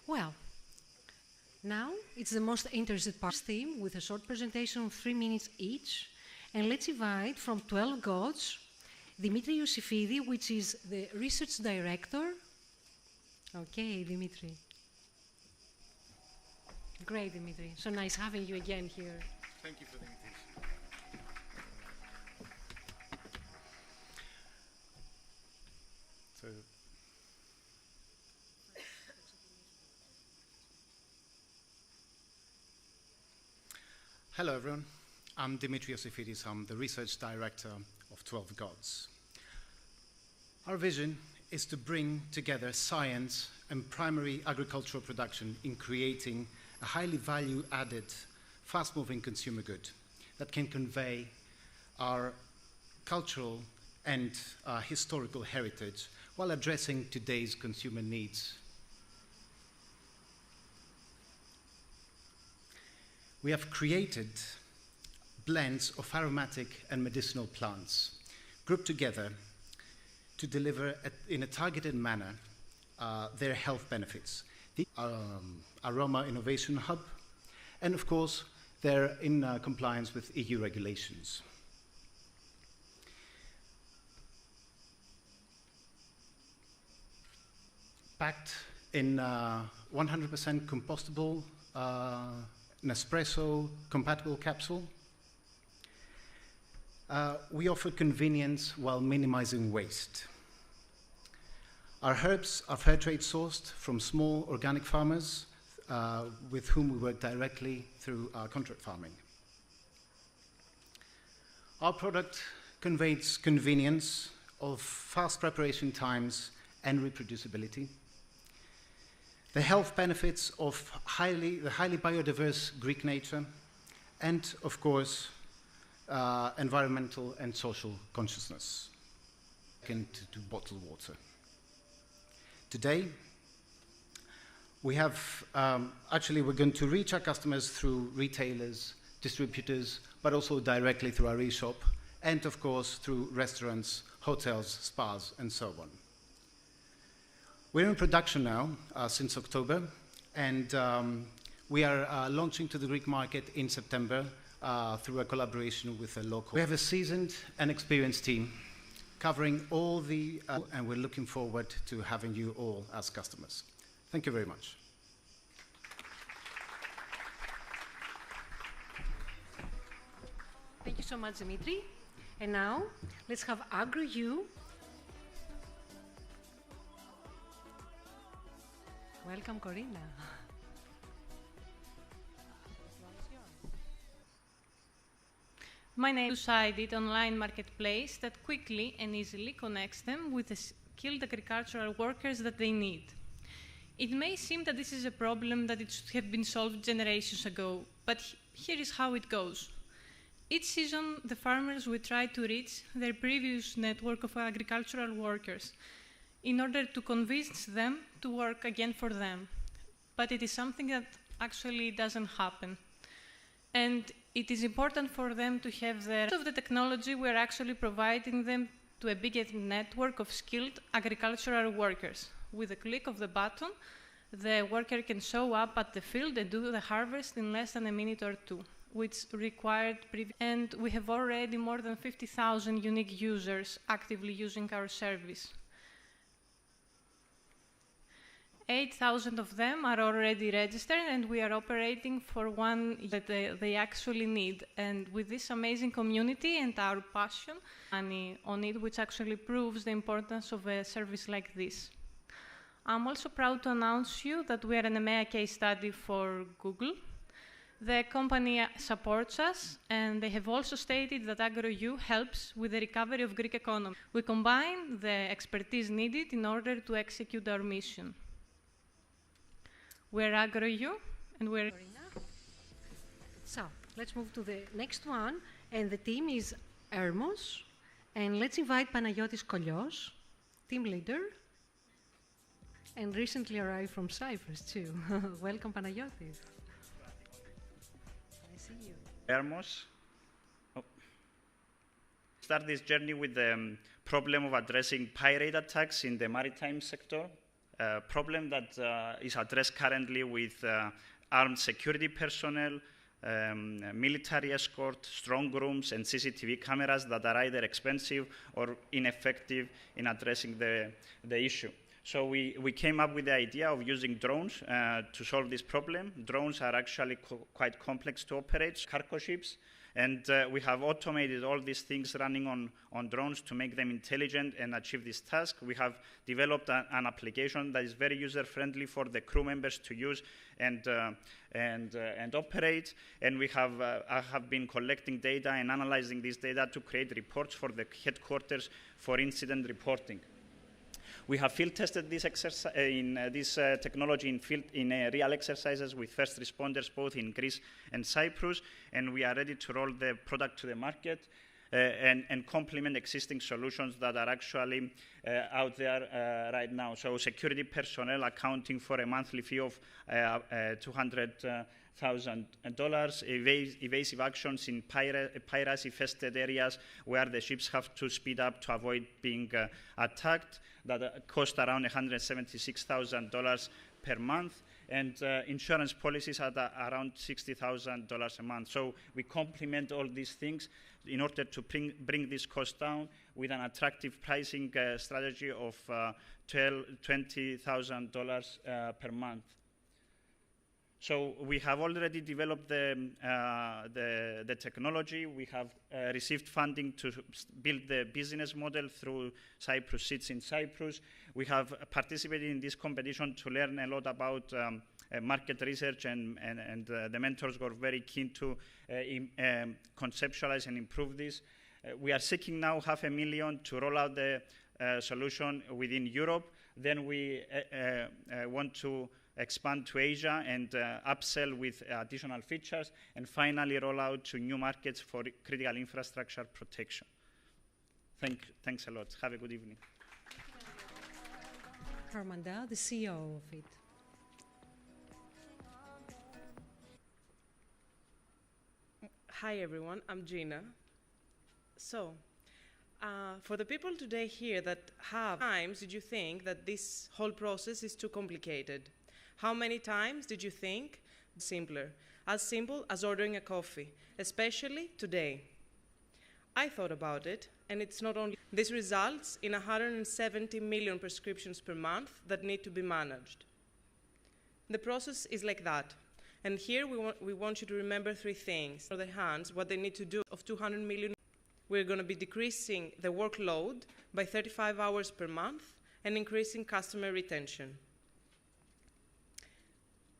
Well, now it's the most interested part theme with a short presentation of 3 minutes each. And let's invite from 12 Gods, Dimitri Iosifidi, which is the research director. Okay, Dimitri. Great, Dimitri. So nice having you again here. Thank you for the invitation. Hello, everyone. I'm Dimitri Iosifidis. I'm the research director of 12 Gods. Our vision is to bring together science and primary agricultural production in creating a highly value-added, fast-moving consumer good that can convey our cultural and historical heritage while addressing today's consumer needs. We have created blends of aromatic and medicinal plants grouped together to deliver in a targeted manner their health benefits. The Aroma Innovation Hub, and of course, they're in compliance with EU regulations. Packed in 100% compostable Nespresso-compatible capsule. We offer convenience while minimizing waste. Our herbs are fair trade sourced from small organic farmers with whom we work directly through contract farming. Our product conveys convenience of fast preparation times and reproducibility. The health benefits of the highly biodiverse Greek nature, and of course, environmental and social consciousness, akin to bottled water. Today, we have, we're going to reach our customers through retailers, distributors, but also directly through our e-shop, and of course, through restaurants, hotels, spas, and so on. We're in production now since October, and we are launching to the Greek market in September through a collaboration with a local. We have a seasoned and experienced team covering all the, and we're looking forward to having you all as customers. Thank you very much. Thank you so much, Dimitri. And now, let's have AgroU. Welcome, Corina. My name is a two-sided online marketplace that quickly and easily connects them with the skilled agricultural workers that they need. It may seem that this is a problem that it should have been solved generations ago, but here is how it goes. Each season, the farmers will try to reach their previous network of agricultural workers in order to convince them to work again for them. But it is something that actually doesn't happen. And it is important for them to have the technology. We're actually providing them to a bigger network of skilled agricultural workers. With a click of the button, the worker can show up at the field and do the harvest in less than a minute or two, which required and we have already more than 50,000 unique users actively using our service. 8,000 of them are already registered, and we are operating for one that they actually need. And with this amazing community and our passion on it, which actually proves the importance of a service like this. I'm also proud to announce you that we are an EMEA case study for Google. The company supports us, and they have also stated that AgroU helps with the recovery of Greek economy. We combine the expertise needed in order to execute our mission. We're AgroU, and we're... So, let's move to the next one, and the team is Hermos, and let's invite Panagiotis Kolios, team leader, and recently arrived from Cyprus too. Welcome, Panagiotis. I see you. Hermos. Oh, start this journey with the problem of addressing pirate attacks in the maritime sector, a problem that is addressed currently with armed security personnel, military escort, strong rooms, and CCTV cameras that are either expensive or ineffective in addressing the issue. So we came up with the idea of using drones to solve this problem. Drones are actually quite complex to operate, cargo ships, and we have automated all these things running on drones to make them intelligent and achieve this task. We have developed an application that is very user-friendly for the crew members to use and operate. And we have been collecting data and analyzing this data to create reports for the headquarters for incident reporting. We have field tested this technology in real exercises with first responders both in Greece and Cyprus, and we are ready to roll the product to the market and complement existing solutions that are actually out there right now. So security personnel accounting for a monthly fee of $200,000, evasive actions in piracy-infested areas where the ships have to speed up to avoid being attacked, that cost around $176,000 per month, and insurance policies at around $60,000 a month. So we complement all these things in order to bring this cost down with an attractive pricing strategy of $20,000 per month. So we have already developed the technology. We have received funding to build the business model through Cyprus Seats in Cyprus. We have participated in this competition to learn a lot about market research, and the mentors were very keen to conceptualize and improve this. We are seeking now $500,000 to roll out the solution within Europe. Then we want to expand to Asia and upsell with additional features, and finally roll out to new markets for critical infrastructure protection. Thanks a lot. Have a good evening. Armanda, the CEO of it. Hi everyone, I'm Gina. So, for the people today here that have times did you think that this whole process is too complicated? How many times did you think simpler? As simple as ordering a coffee, especially today. I thought about it, and it's not only. This results in 170 million prescriptions per month that need to be managed. The process is like that. And here we want you to remember three things. For the hands, what they need to do of 200 million. We're going to be decreasing the workload by 35 hours per month and increasing customer retention.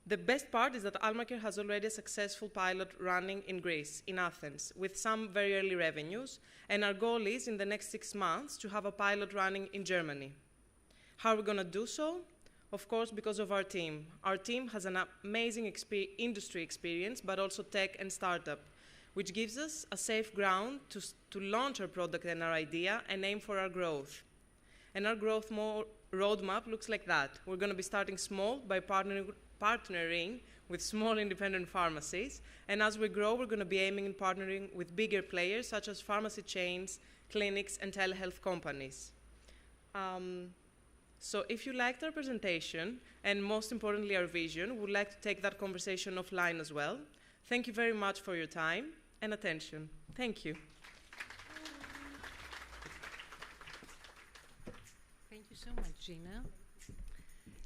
The best part is that Almacare has already a successful pilot running in Greece, in Athens, with some very early revenues, and our goal is in the next 6 months to have a pilot running in Germany. How are we going to do so? Of course, because of our team. Our team has an amazing industry experience, but also tech and startup, which gives us a safe ground to launch our product and our idea and aim for our growth. And our growth roadmap looks like that. We're going to be starting small by partnering with small independent pharmacies, and as we grow, we're going to be aiming and partnering with bigger players such as pharmacy chains, clinics, and telehealth companies. So if you liked our presentation, and most importantly our vision, we'd like to take that conversation offline as well. Thank you very much for your time and attention. Thank you. Thank you so much, Gina.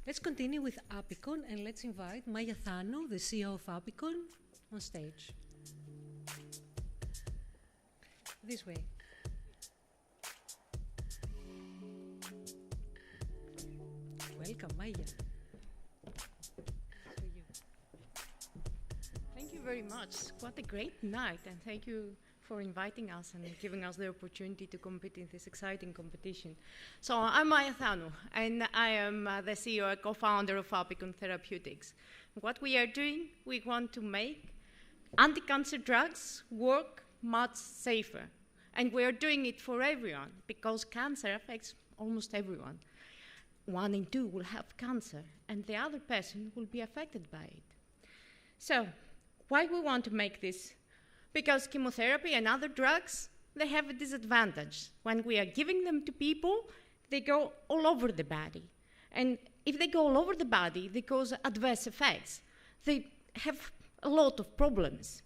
Let's continue with Apicon, and let's invite Maya Thanu, the CEO of Apicon, on stage. This way. Welcome, Maya. Thank you very much. What a great night, and thank you for inviting us and giving us the opportunity to compete in this exciting competition. So I'm Maya Thanu, and I am the CEO and co-founder of Apicon Therapeutics. What we are doing, we want to make anti-cancer drugs work much safer. And we are doing it for everyone, because cancer affects almost everyone. 1 in 2 will have cancer, and the other person will be affected by it. So, why we want to make this? Because chemotherapy and other drugs they have a disadvantage. When we are giving them to people, they go all over the body. And if they go all over the body, they cause adverse effects. They have a lot of problems.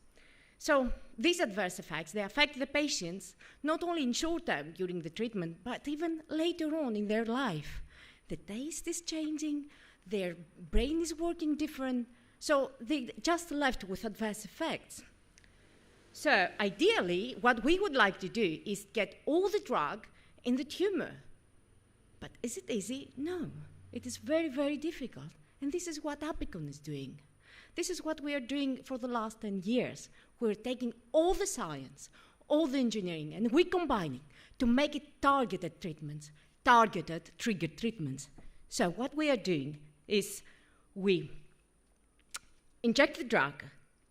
So these adverse effects, they affect the patients not only in short term during the treatment, but even later on in their life. The taste is changing, their brain is working different, so they just left with adverse effects. So ideally, what we would like to do is get all the drug in the tumor. But is it easy? No. It is very, very difficult. And this is what Apicon is doing. This is what we are doing for the last 10 years. We're taking all the science, all the engineering, and we're combining to make it targeted treatments, targeted triggered treatments. So what we are doing is we inject the drug,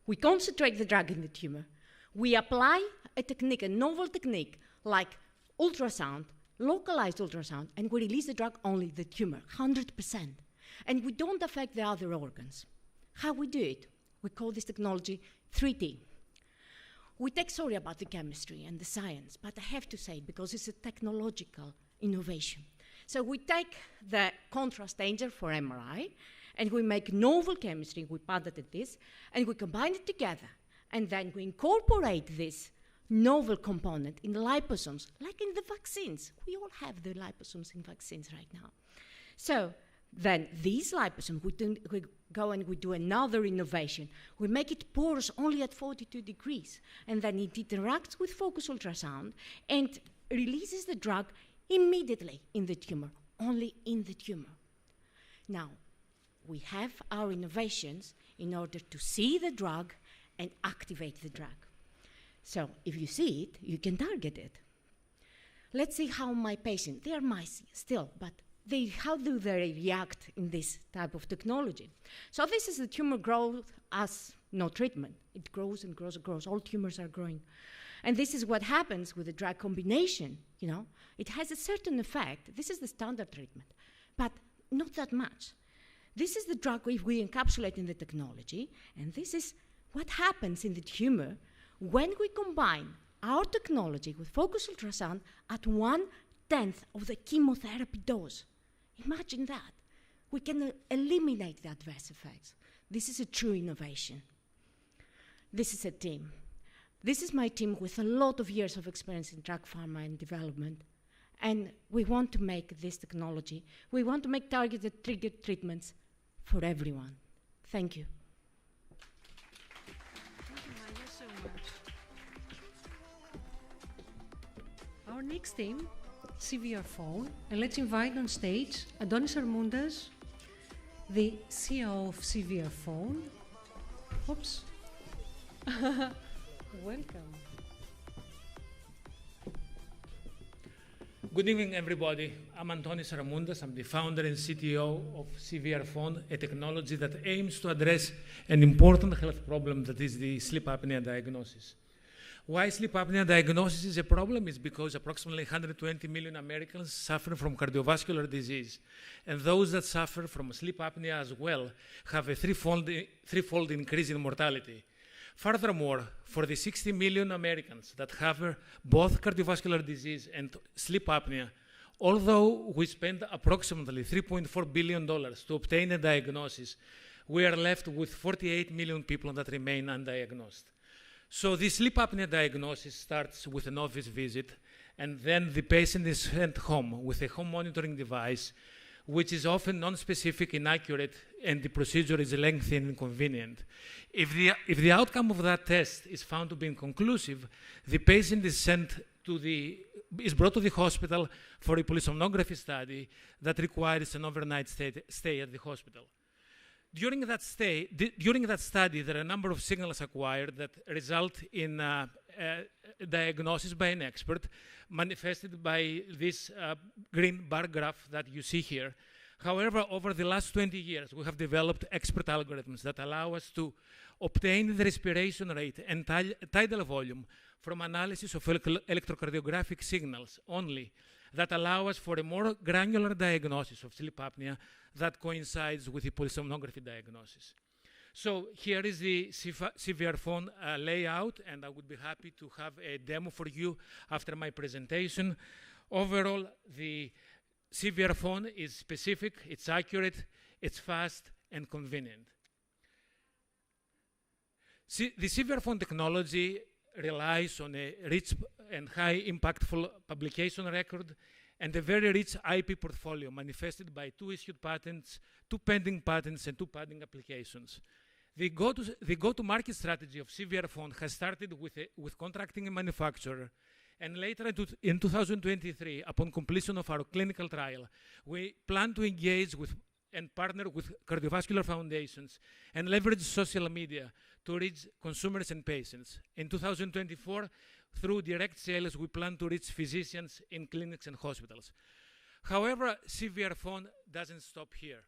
we concentrate the drug in the tumor, we apply a technique, a novel technique, like ultrasound, localized ultrasound, and we release the drug only the tumor, 100%. And we don't affect the other organs. How we do it? We call this technology 3T. We take sorry about the chemistry and the science, but I have to say it because it's a technological innovation. So we take the contrast danger for MRI, and we make novel chemistry, we patented this, and we combine it together. And then we incorporate this novel component in the liposomes, like in the vaccines. We all have the liposomes in vaccines right now. So then these liposomes, we go and we do another innovation. We make it porous only at 42 degrees, and then it interacts with focus ultrasound and releases the drug immediately in the tumor, only in the tumor. Now, we have our innovations in order to see the drug and activate the drug. So if you see it, you can target it. Let's see how my patient, they are mice still, but how do they react in this type of technology? So this is the tumor growth as no treatment. It grows and grows and grows. All tumors are growing. And this is what happens with the drug combination, you know. It has a certain effect. This is the standard treatment, but not that much. This is the drug if we encapsulate in the technology, and this is what happens in the tumor when we combine our technology with focus ultrasound at 1/10 of the chemotherapy dose. Imagine that. We can eliminate the adverse effects. This is a true innovation. This is a team. This is my team with a lot of years of experience in drug pharma and development. And we want to make this technology, we want to make targeted triggered treatments for everyone. Thank you. Thank you, Maya, so much. Our next team, CVR Phone, and let's invite on stage Adonis Armundas, the CEO of CVR Phone. Oops. Welcome. Good evening, everybody. I'm Antonis Ramundas. I'm the founder and CTO of CVR Phone, a technology that aims to address an important health problem that is the sleep apnea diagnosis. Why sleep apnea diagnosis is a problem is because approximately 120 million Americans suffer from cardiovascular disease, and those that suffer from sleep apnea as well have a threefold increase in mortality. Furthermore, for the 60 million Americans that have both cardiovascular disease and sleep apnea, although we spend approximately $3.4 billion to obtain a diagnosis, we are left with 48 million people that remain undiagnosed. So the sleep apnea diagnosis starts with an office visit, and then the patient is sent home with a home monitoring device, which is often non-specific, inaccurate, and the procedure is lengthy and inconvenient. If the outcome of that test is found to be inconclusive, the patient is brought to the hospital for a polysomnography study that requires an overnight stay at the hospital. During that study, there are a number of signals acquired that result in diagnosis by an expert, manifested by this green bar graph that you see here. However, over the last 20 years, we have developed expert algorithms that allow us to obtain the respiration rate and tidal volume from analysis of electrocardiographic signals only, that allow us for a more granular diagnosis of sleep apnea that coincides with the polysomnography diagnosis. So here is the CVR phone layout, and I would be happy to have a demo for you after my presentation. Overall, the CVR phone is specific, it's accurate, it's fast, and convenient. The CVR phone technology relies on a rich and high impactful publication record and a very rich IP portfolio manifested by 2 issued patents, 2 pending patents, and 2 pending applications. The go-to-market strategy of CVR phone has started with contracting a manufacturer, and later in 2023, upon completion of our clinical trial, we plan to engage with and partner with cardiovascular foundations and leverage social media to reach consumers and patients. In 2024, through direct sales, we plan to reach physicians in clinics and hospitals. However, CVR phone doesn't stop here.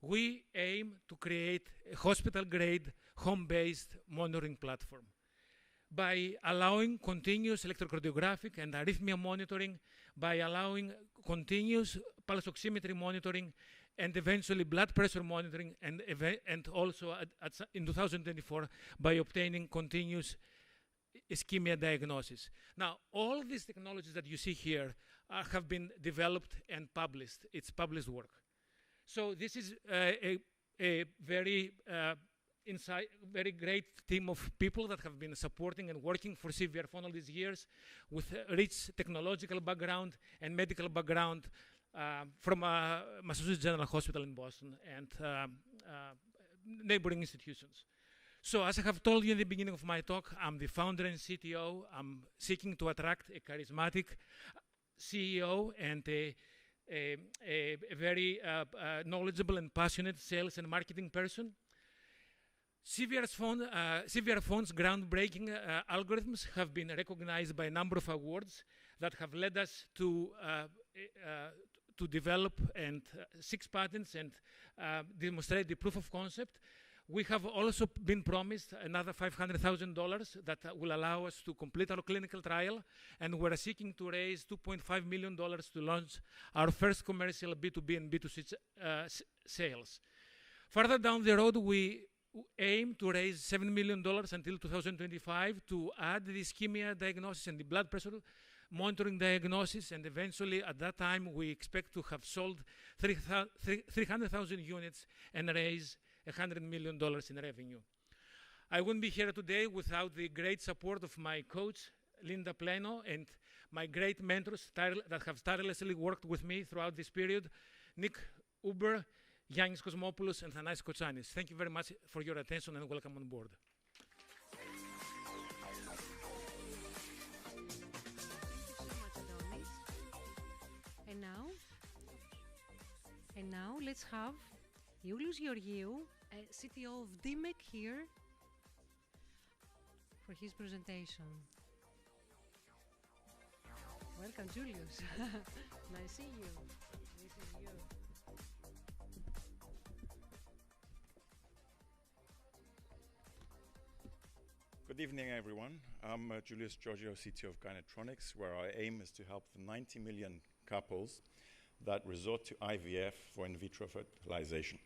We aim to create a hospital-grade, home-based monitoring platform by allowing continuous electrocardiographic and arrhythmia monitoring, by allowing continuous pulse oximetry monitoring, and eventually blood pressure monitoring, and also in 2024 by obtaining continuous ischemia diagnosis. Now, all these technologies that you see here have been developed and published. It's published work. So this is a very very great team of people that have been supporting and working for CVR phone all these years with rich technological background and medical background from Massachusetts General Hospital in Boston and neighboring institutions. So as I have told you in the beginning of my talk, I'm the founder and CTO. I'm seeking to attract a charismatic CEO and a very knowledgeable and passionate sales and marketing person. CVR phone's groundbreaking algorithms have been recognized by a number of awards that have led us to develop 6 patents and demonstrate the proof of concept. We have also been promised another $500,000 that will allow us to complete our clinical trial, and we're seeking to raise $2.5 million to launch our first commercial B2B and B2C sales. Further down the road, we aim to raise $7 million until 2025 to add the ischemia diagnosis and the blood pressure monitoring diagnosis, and eventually at that time we expect to have sold 300,000 units and raise $100 million in revenue. I wouldn't be here today without the great support of my coach, Linda Plano, and my great mentors that have tirelessly worked with me throughout this period, Nick Uber, Yannis Kosmopoulos, and Thanasis Kotsanis. Thank you very much for your attention and welcome on board. And now let's have Iulius Georgiou, CTO of DMEC, here for his presentation. Welcome, Julius. Nice seeing you. This is you. Good evening, everyone. I'm Julius Georgiou, CTO of Gynetronics, where our aim is to help the 90 million couples that resort to IVF for in vitro fertilization.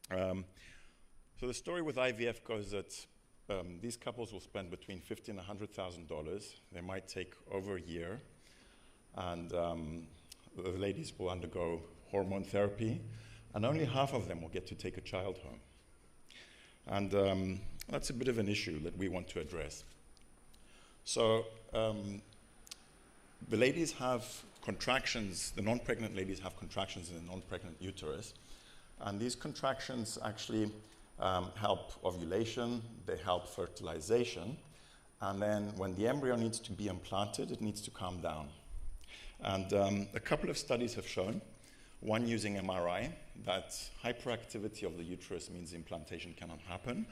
So the story with IVF goes that these couples will spend between $50,000 and $100,000. They might take over a year, and the ladies will undergo hormone therapy, and only half of them will get to take a child home. And that's a bit of an issue that we want to address. So the ladies have contractions, the non-pregnant ladies have contractions in the non-pregnant uterus, and these contractions actually help ovulation, they help fertilization, and then when the embryo needs to be implanted, it needs to calm down. And a couple of studies have shown, one using MRI, that hyperactivity of the uterus means the implantation cannot happen,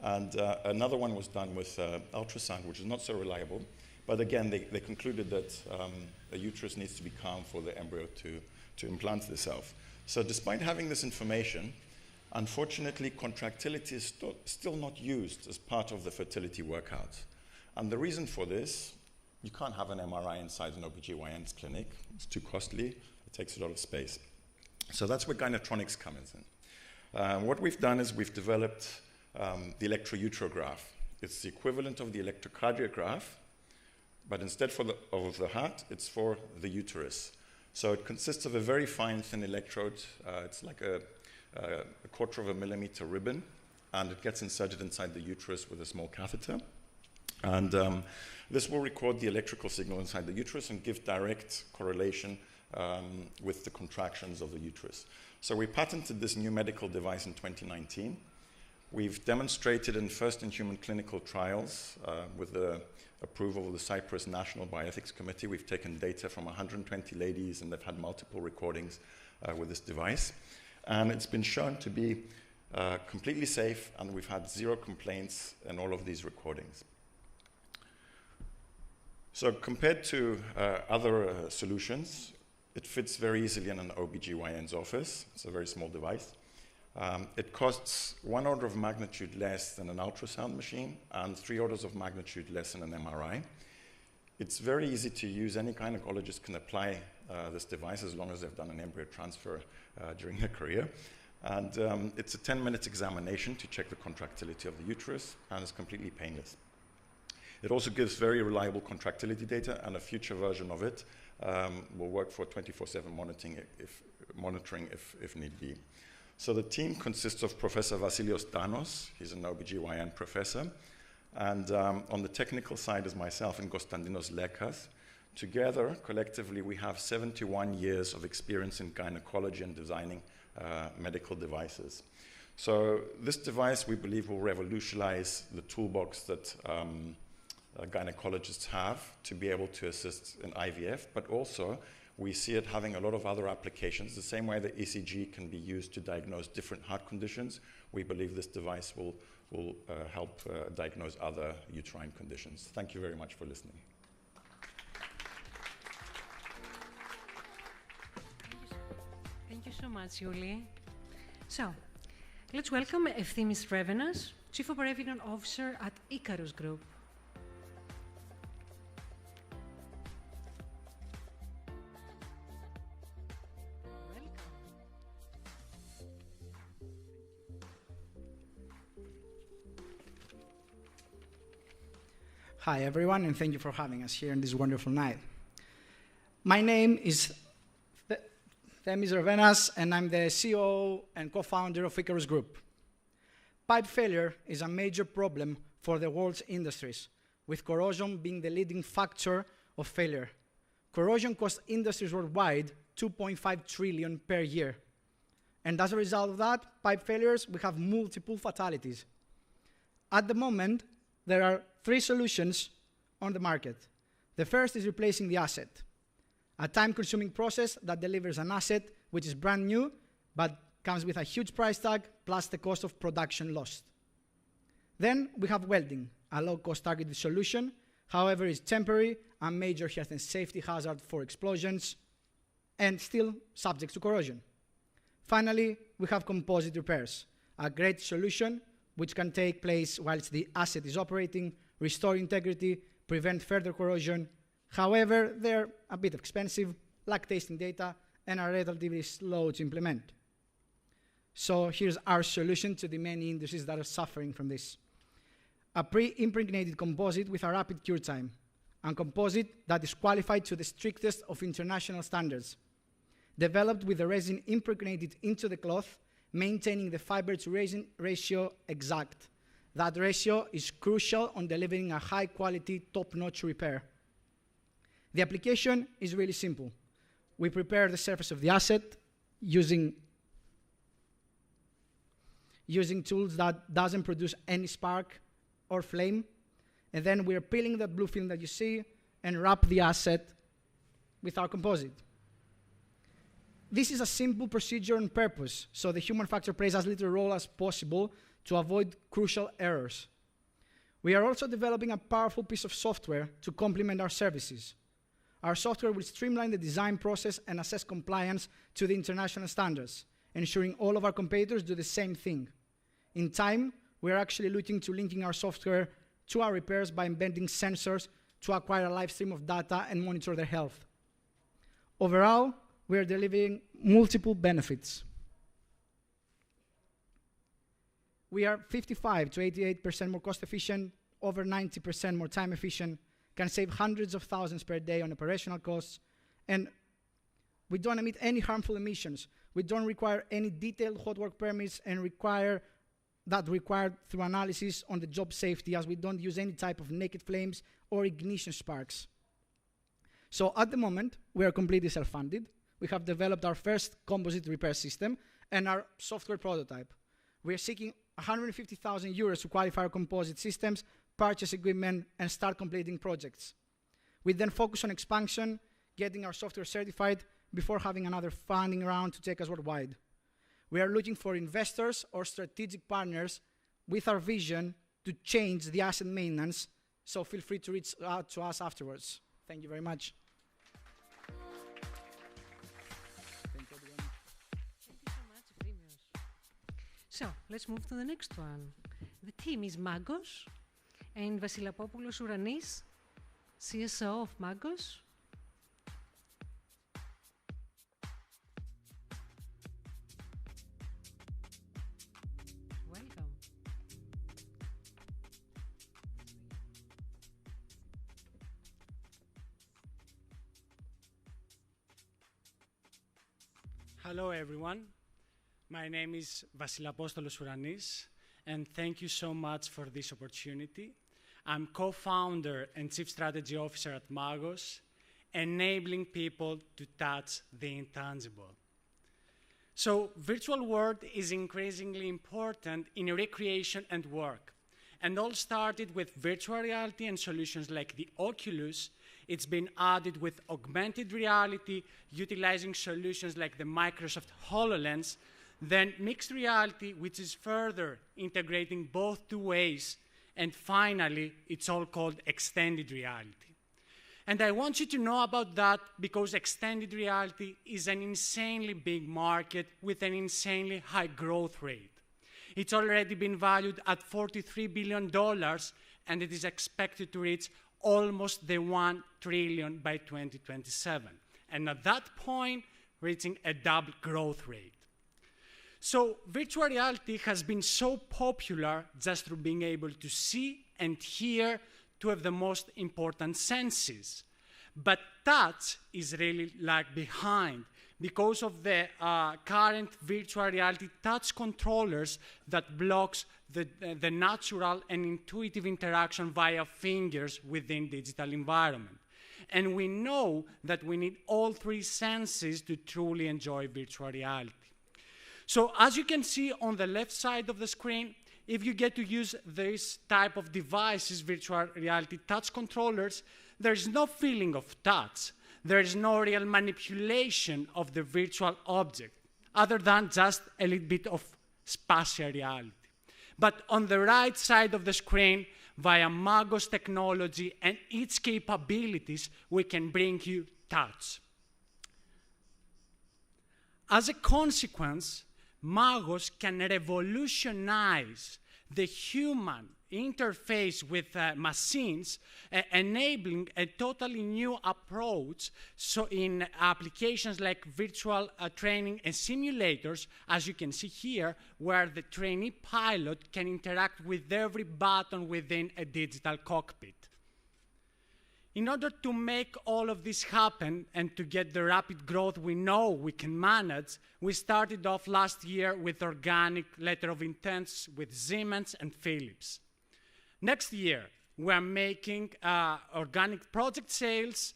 and another one was done with ultrasound, which is not so reliable. But again, they concluded that the uterus needs to be calm for the embryo to implant itself. So despite having this information, unfortunately, contractility is still not used as part of the fertility workouts. And the reason for this, you can't have an MRI inside an OBGYN's clinic. It's too costly. It takes a lot of space. So that's where Gynetronics comes in. What we've done is we've developed the electrouterograph. It's the equivalent of the electrocardiograph, but instead of the heart, it's for the uterus. So it consists of a very fine, thin electrode. It's like a 1/4 millimeter ribbon, and it gets inserted inside the uterus with a small catheter. And this will record the electrical signal inside the uterus and give direct correlation with the contractions of the uterus. So we patented this new medical device in 2019. We've demonstrated in first-in-human clinical trials with the approval of the Cyprus National Bioethics Committee. We've taken data from 120 ladies, and they've had multiple recordings with this device. And it's been shown to be completely safe, and we've had 0 complaints in all of these recordings. So compared to other solutions, it fits very easily in an OBGYN's office. It's a very small device. It costs 1 order of magnitude less than an ultrasound machine and 3 orders of magnitude less than an MRI. It's very easy to use. Any gynecologist can apply this device as long as they've done an embryo transfer during their career. And it's a 10-minute examination to check the contractility of the uterus, and it's completely painless. It also gives very reliable contractility data, and a future version of it will work for 24/7 monitoring if need be. So the team consists of Professor Vasilios Danos. He's an OBGYN professor. And on the technical side is myself and Konstantinos Lekas. Together, collectively, we have 71 years of experience in gynecology and designing medical devices. So this device, we believe, will revolutionize the toolbox that gynecologists have to be able to assist in IVF, but also we see it having a lot of other applications. The same way that ECG can be used to diagnose different heart conditions, we believe this device will help diagnose other uterine conditions. Thank you very much for listening. Thank you so much, Yuli. So, let's welcome Efthimis Revenas, Chief Operating Officer at Icarus Group. Hi, everyone, and thank you for having us here on this wonderful night. My name is Efthimis Revenas, and I'm the CEO and co-founder of Icarus Group. Pipe failure is a major problem for the world's industries, with corrosion being the leading factor of failure. Corrosion costs industries worldwide $2.5 trillion per year. And as a result of that, pipe failures, we have multiple fatalities. At the moment, there are 3 solutions on the market. The first is replacing the asset, a time-consuming process that delivers an asset which is brand new, but comes with a huge price tag, plus the cost of production lost. Then we have welding, a low-cost targeted solution, however, is temporary, a major health and safety hazard for explosions, and still subject to corrosion. Finally, we have composite repairs, a great solution which can take place whilst the asset is operating, restore integrity, prevent further corrosion. However, they're a bit expensive, lack tasting data, and are relatively slow to implement. So here's our solution to the many industries that are suffering from this. A pre-impregnated composite with a rapid cure time, a composite that is qualified to the strictest of international standards, developed with the resin impregnated into the cloth, maintaining the fiber to resin ratio exact. That ratio is crucial on delivering a high quality, top-notch repair. The application is really simple. We prepare the surface of the asset using tools that doesn't produce any spark or flame, and then we're peeling that blue film that you see and wrap the asset with our composite. This is a simple procedure on purpose, so the human factor plays as little role as possible to avoid crucial errors. We are also developing a powerful piece of software to complement our services. Our software will streamline the design process and assess compliance to the international standards, ensuring all of our competitors do the same thing. In time, we are actually looking to linking our software to our repairs by embedding sensors to acquire a live stream of data and monitor their health. Overall, we are delivering multiple benefits. we are 55 to 88% more cost efficient, over 90% more time efficient, can save hundreds of thousands per day on operational costs, and we don't emit any harmful emissions. We don't require any detailed hot work permits and required through analysis on the job safety, as we don't use any type of naked flames or ignition sparks. So at the moment, we are completely self-funded. We have developed our first composite repair system and our software prototype. We are seeking 150,000 euros to qualify our composite systems, purchase equipment, and start completing projects. We then focus on expansion, getting our software certified before having another funding round to take us worldwide. We are looking for investors or strategic partners with our vision to change the asset maintenance, so feel free to reach out to us afterwards. Thank you very much. So, let's move to the next one. The team is Magos, and Vasilapopoulos Uranis, CSO of Magos. Welcome. Hello, everyone. My name is Vasilapostolos Uranis, and thank you so much for this opportunity. I'm co-founder and chief strategy officer at Magos, enabling people to touch the intangible. So, virtual world is increasingly important in recreation and work. And all started with virtual reality and solutions like the Oculus. It's been added with augmented reality, utilizing solutions like the Microsoft HoloLens, then mixed reality, which is further integrating both two ways, and finally, it's all called extended reality. And I want you to know about that because extended reality is an insanely big market with an insanely high growth rate. It's already been valued at $43 billion, and it is expected to reach almost the $1 trillion by 2027. And at that point, reaching a double growth rate. So virtual reality has been so popular just through being able to see and hear two of the most important senses. But touch is really lag behind because of the current virtual reality touch controllers that blocks the natural and intuitive interaction via fingers within digital environment. And we know that we need all three senses to truly enjoy virtual reality. So as you can see on the left side of the screen, if you get to use this type of devices, virtual reality touch controllers, there's no feeling of touch. There is no real manipulation of the virtual object, other than just a little bit of spatial reality. But on the right side of the screen, via Magos technology and its capabilities, we can bring you touch. As a consequence, Magos can revolutionize the human interface with machines, enabling a totally new approach so in applications like virtual training and simulators, as you can see here, where the trainee pilot can interact with every button within a digital cockpit. In order to make all of this happen and to get the rapid growth we know we can manage, we started off last year with organic letter of intents with Siemens and Philips. Next year, we are making organic project sales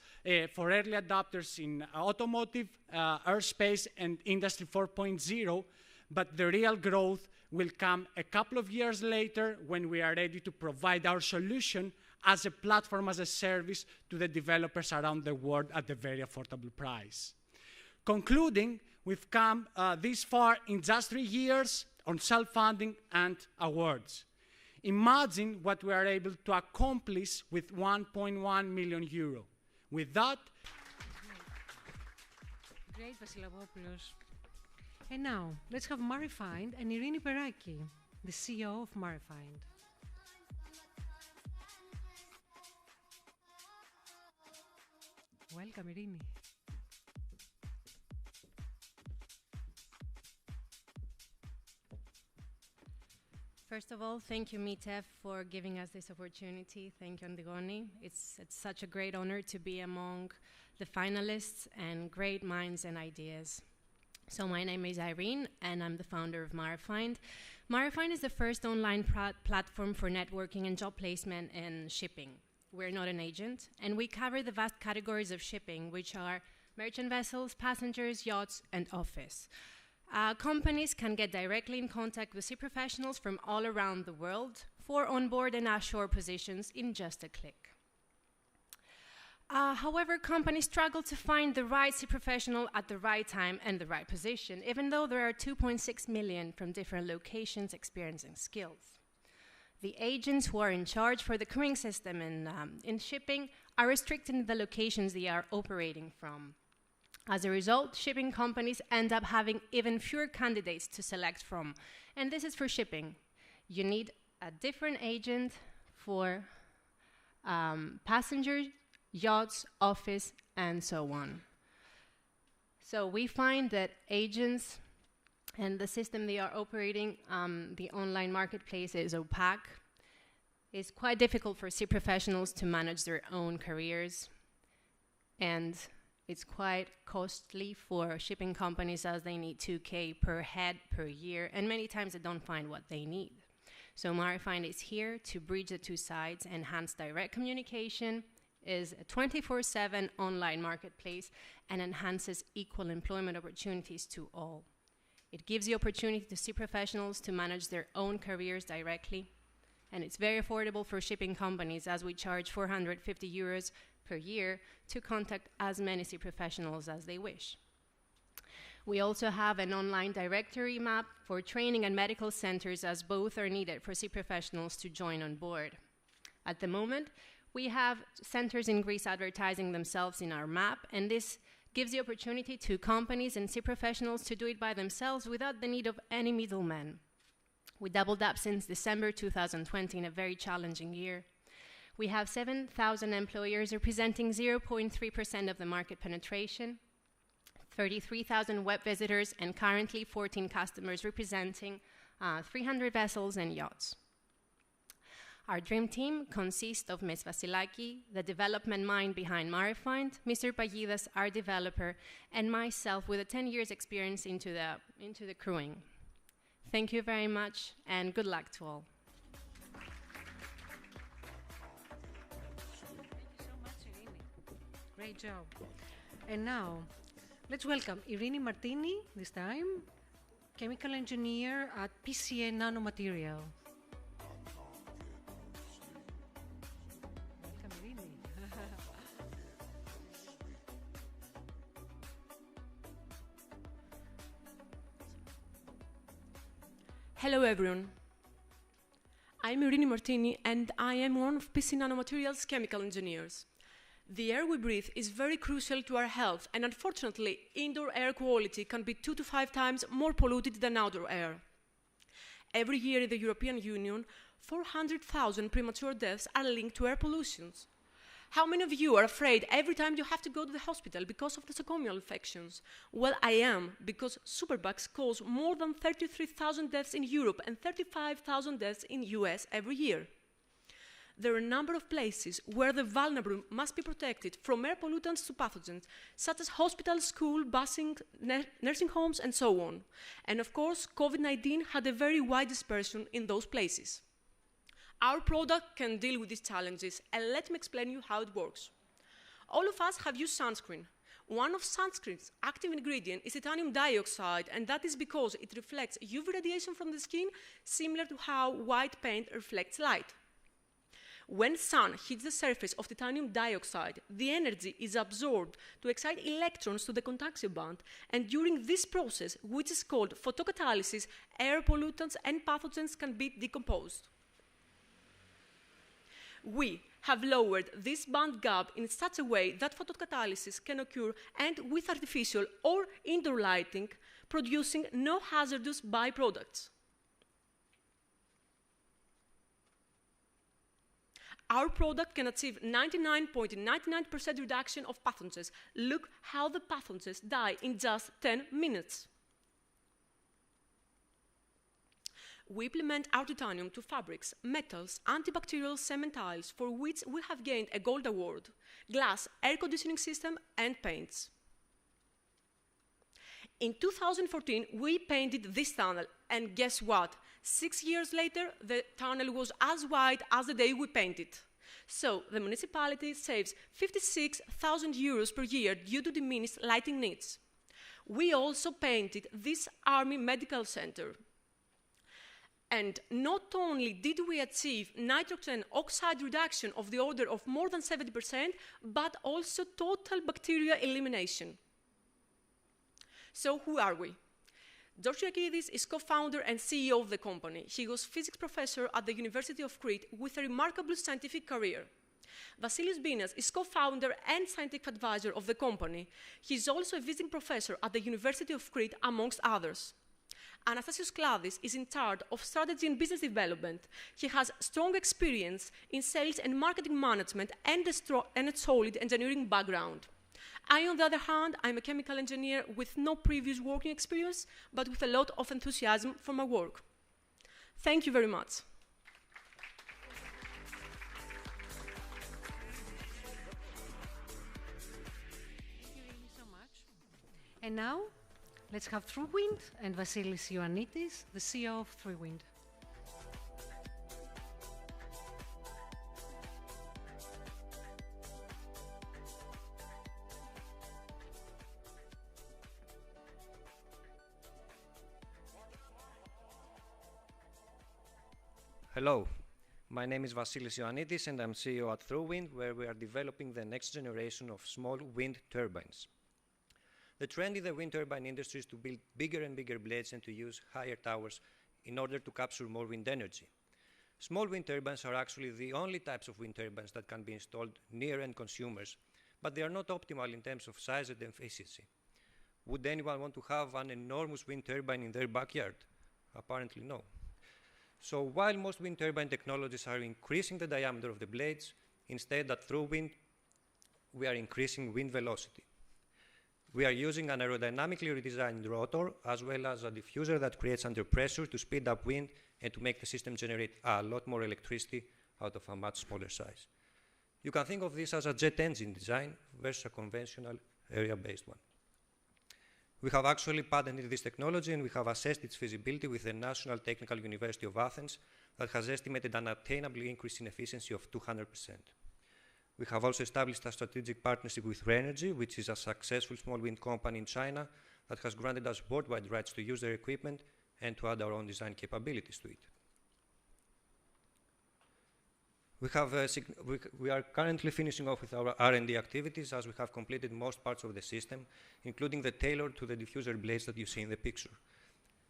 for early adopters in automotive, aerospace, and Industry 4.0, but the real growth will come a couple of years later when we are ready to provide our solution as a platform, as a service to the developers around the world at a very affordable price. Concluding, we've come this far in just 3 years on self-funding and awards. Imagine what we are able to accomplish with 1.1 million euro. With that... Great, Vasilapopoulos. And now, let's have Marifind and Irini Peraki, the CEO of Marifind. Welcome, Irini. First of all, thank you, MITEF, for giving us this opportunity. Thank you, Antigone. It's such a great honor to be among the finalists and great minds and ideas. So my name is Irene, and I'm the founder of Marifind. Marifind is the first online platform for networking and job placement in shipping. We're not an agent, and we cover the vast categories of shipping, which are merchant vessels, passengers, yachts, and office. Companies can get directly in contact with sea professionals from all around the world for onboard and offshore positions in just a click. However, companies struggle to find the right sea professional at the right time and the right position, even though there are 2.6 million from different locations experiencing skills. The agents who are in charge for the crewing system in shipping are restricted in the locations they are operating from. As a result, shipping companies end up having even fewer candidates to select from. And this is for shipping. You need a different agent for passengers, yachts, office, and so on. So we find that agents and the system they are operating, the online marketplace is opaque. It's quite difficult for sea professionals to manage their own careers. And it's quite costly for shipping companies as they need 2K per head per year, and many times they don't find what they need. So Marifind is here to bridge the two sides, enhance direct communication, is a 24/7 online marketplace, and enhances equal employment opportunities to all. It gives the opportunity to sea professionals to manage their own careers directly, and it's very affordable for shipping companies as we charge 450 euros per year to contact as many sea professionals as they wish. We also have an online directory map for training and medical centers, as both are needed for sea professionals to join on board. At the moment, we have centers in Greece advertising themselves in our map, and this gives the opportunity to companies and sea professionals to do it by themselves without the need of any middlemen. We doubled up since December 2020 in a very challenging year. We have 7,000 employers representing 0.3% of the market penetration, 33,000 web visitors, and currently 14 customers representing 300 vessels and yachts. Our dream team consists of Ms. Vasilaki, the development mind behind Marifind, Mr. Pagidas, our developer, and myself with a 10 years experience into the crewing. Thank you very much, and good luck to all. Great job. And now, let's welcome Irini Martini, this time, chemical engineer at PCA Nanomaterial. Welcome, Irini. Hello, everyone. I'm Irini Martini, and I am one of PC Nanomaterial's chemical engineers. The air we breathe is very crucial to our health, and unfortunately, indoor air quality can be 2 to 5 times more polluted than outdoor air. Every year in the European Union, 400,000 premature deaths are linked to air pollution. How many of you are afraid every time you have to go to the hospital because of nosocomial infections? Well, I am, because superbugs cause more than 33,000 deaths in Europe and 35,000 deaths in the US every year. There are a number of places where the vulnerable must be protected from air pollutants to pathogens, such as hospitals, schools, busing, nursing homes, and so on. And of course, COVID-19 had a very wide dispersion in those places. Our product can deal with these challenges, and let me explain you how it works. All of us have used sunscreen. One of sunscreen's active ingredients is titanium dioxide, and that is because it reflects UV radiation from the skin, similar to how white paint reflects light. When sun hits the surface of titanium dioxide, the energy is absorbed to excite electrons to the contaction band, and during this process, which is called photocatalysis, air pollutants and pathogens can be decomposed. We have lowered this band gap in such a way that photocatalysis can occur, and with artificial or indoor lighting, producing no hazardous byproducts. Our product can achieve 99.99% reduction of pathogens. Look how the pathogens die in just 10 minutes. We implement our titanium to fabrics, metals, antibacterial cement tiles, for which we have gained a gold award, glass, air conditioning system, and paints. In 2014, we painted this tunnel, and guess what? 6 years later, the tunnel was as wide as the day we painted. So the municipality saves 56,000 euros per year due to diminished lighting needs. We also painted this Army Medical Center. And not only did we achieve nitrogen oxide reduction of the order of more than 70%, but also total bacteria elimination. So who are we? George Yakidis is co-founder and CEO of the company. He was physics professor at the University of Crete with a remarkable scientific career. Vasilis Binas is co-founder and scientific advisor of the company. He is also a visiting professor at the University of Crete, amongst others. Anastasios Kladis is in charge of strategy and business development. He has strong experience in sales and marketing management and a solid engineering background. I, on the other hand, I'm a chemical engineer with no previous working experience, but with a lot of enthusiasm for my work. Thank you very much. Thank you really so much. And now, let's have ThruWind and Vasilis Ioannidis, the CEO of ThruWind. Hello, my name is Vasilis Ioannidis and I'm CEO at ThruWind, where we are developing the next generation of small wind turbines. The trend in the wind turbine industry is to build bigger and bigger blades and to use higher towers in order to capture more wind energy. Small wind turbines are actually the only types of wind turbines that can be installed near end consumers, but they are not optimal in terms of size and efficiency. Would anyone want to have an enormous wind turbine in their backyard? Apparently no. So while most wind turbine technologies are increasing the diameter of the blades, instead at ThruWind, we are increasing wind velocity. We are using an aerodynamically redesigned rotor as well as a diffuser that creates under pressure to speed up wind and to make the system generate a lot more electricity out of a much smaller size. You can think of this as a jet engine design versus a conventional area-based one. We have actually patented this technology and we have assessed its feasibility with the National Technical University of Athens that has estimated an attainable increase in efficiency of 200%. We have also established a strategic partnership with Rhenergy, which is a successful small wind company in China that has granted us worldwide rights to use their equipment and to add our own design capabilities to it. We are currently finishing off with our R&D activities as we have completed most parts of the system, including the tailor to the diffuser blades that you see in the picture.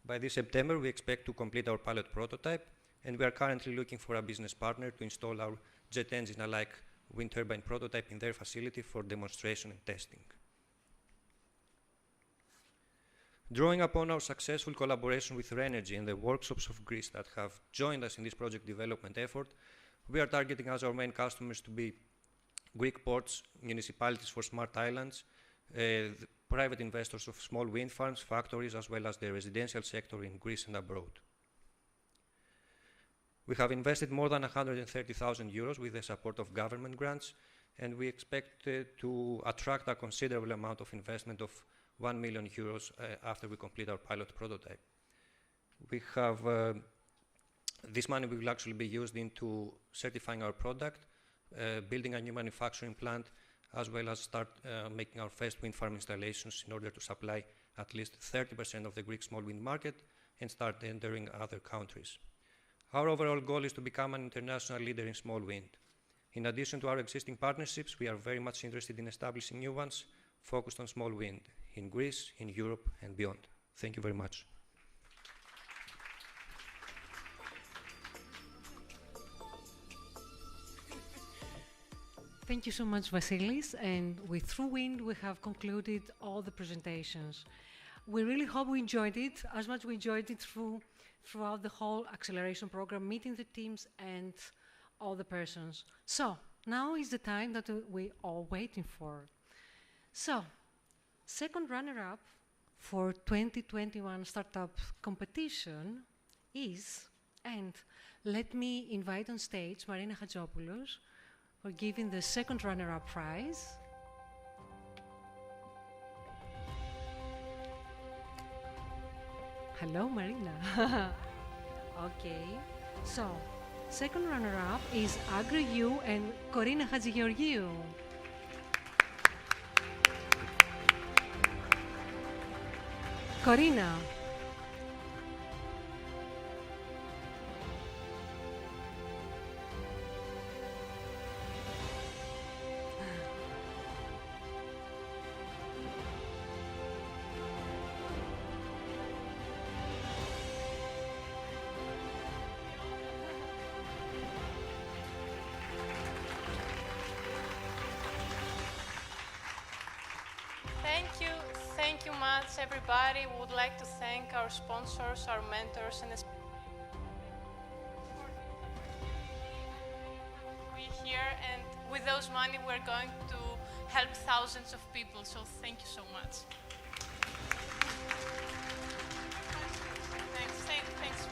By this September, we expect to complete our pilot prototype, and we are currently looking for a business partner to install our jet engine-alike wind turbine prototype in their facility for demonstration and testing. Drawing upon our successful collaboration with Rhenergy and the workshops of Greece that have joined us in this project development effort, we are targeting as our main customers to be Greek ports, municipalities for smart islands, private investors of small wind farms, factories, as well as the residential sector in Greece and abroad. We have invested more than 130,000 euros with the support of government grants, and we expect to attract a considerable amount of investment of 1 million euros after we complete our pilot prototype. We have this money will actually be used into certifying our product, building a new manufacturing plant, as well as start making our first wind farm installations in order to supply at least 30% of the Greek small wind market and start entering other countries. Our overall goal is to become an international leader in small wind. In addition to our existing partnerships, we are very much interested in establishing new ones focused on small wind in Greece, in Europe, and beyond. Thank you very much. Thank you so much, Vasilis. And with ThruWind, we have concluded all the presentations. We really hope we enjoyed it as much as we enjoyed it throughout the whole acceleration program, meeting the teams and all the persons. So now is the time that we all waiting for. So, second runner-up for 2021 startup competition is, and let me invite on stage Marina Hadjopoulos for giving the second runner-up prize. Hello, Marina. Okay, so second runner-up is AgriU and Corina Hadjigeorgiou. Corina. Thank you much, everybody. We would like to thank our sponsors, our mentors, and we're here, and with those money, we're going to help thousands of people. So thank you so much. Thanks.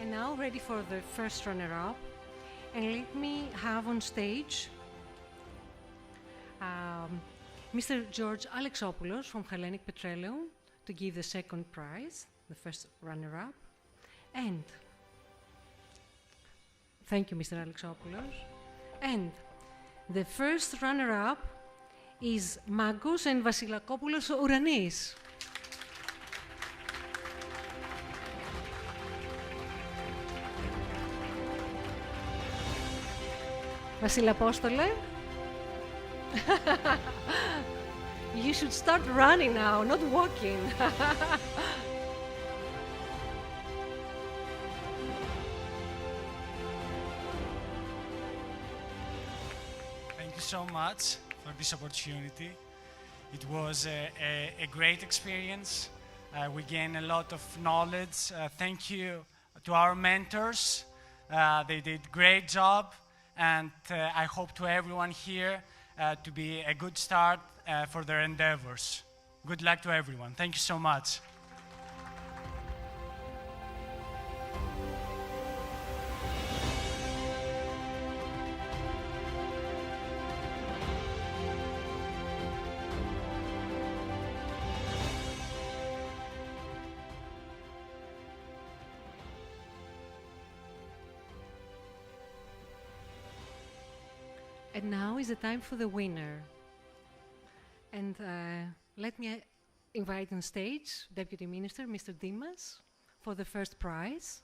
And now ready for the first runner-up, and let me have on stage Mr. George Alexopoulos from Hellenic Petroleum to give the second prize, the first runner-up. And thank you, Mr. Alexopoulos. And the first runner-up is Magos and Vasilakopoulos Uranis. Vasilapostole? You should start running now, not walking. Thank you so much for this opportunity. It was a great experience. We gained a lot of knowledge. Thank you to our mentors. They did a great job. And I hope to everyone here to be a good start for their endeavors. Good luck to everyone. Thank you so much. And now is the time for the winner. And let me invite on stage Deputy Minister, Mr. Dimas, for the first prize.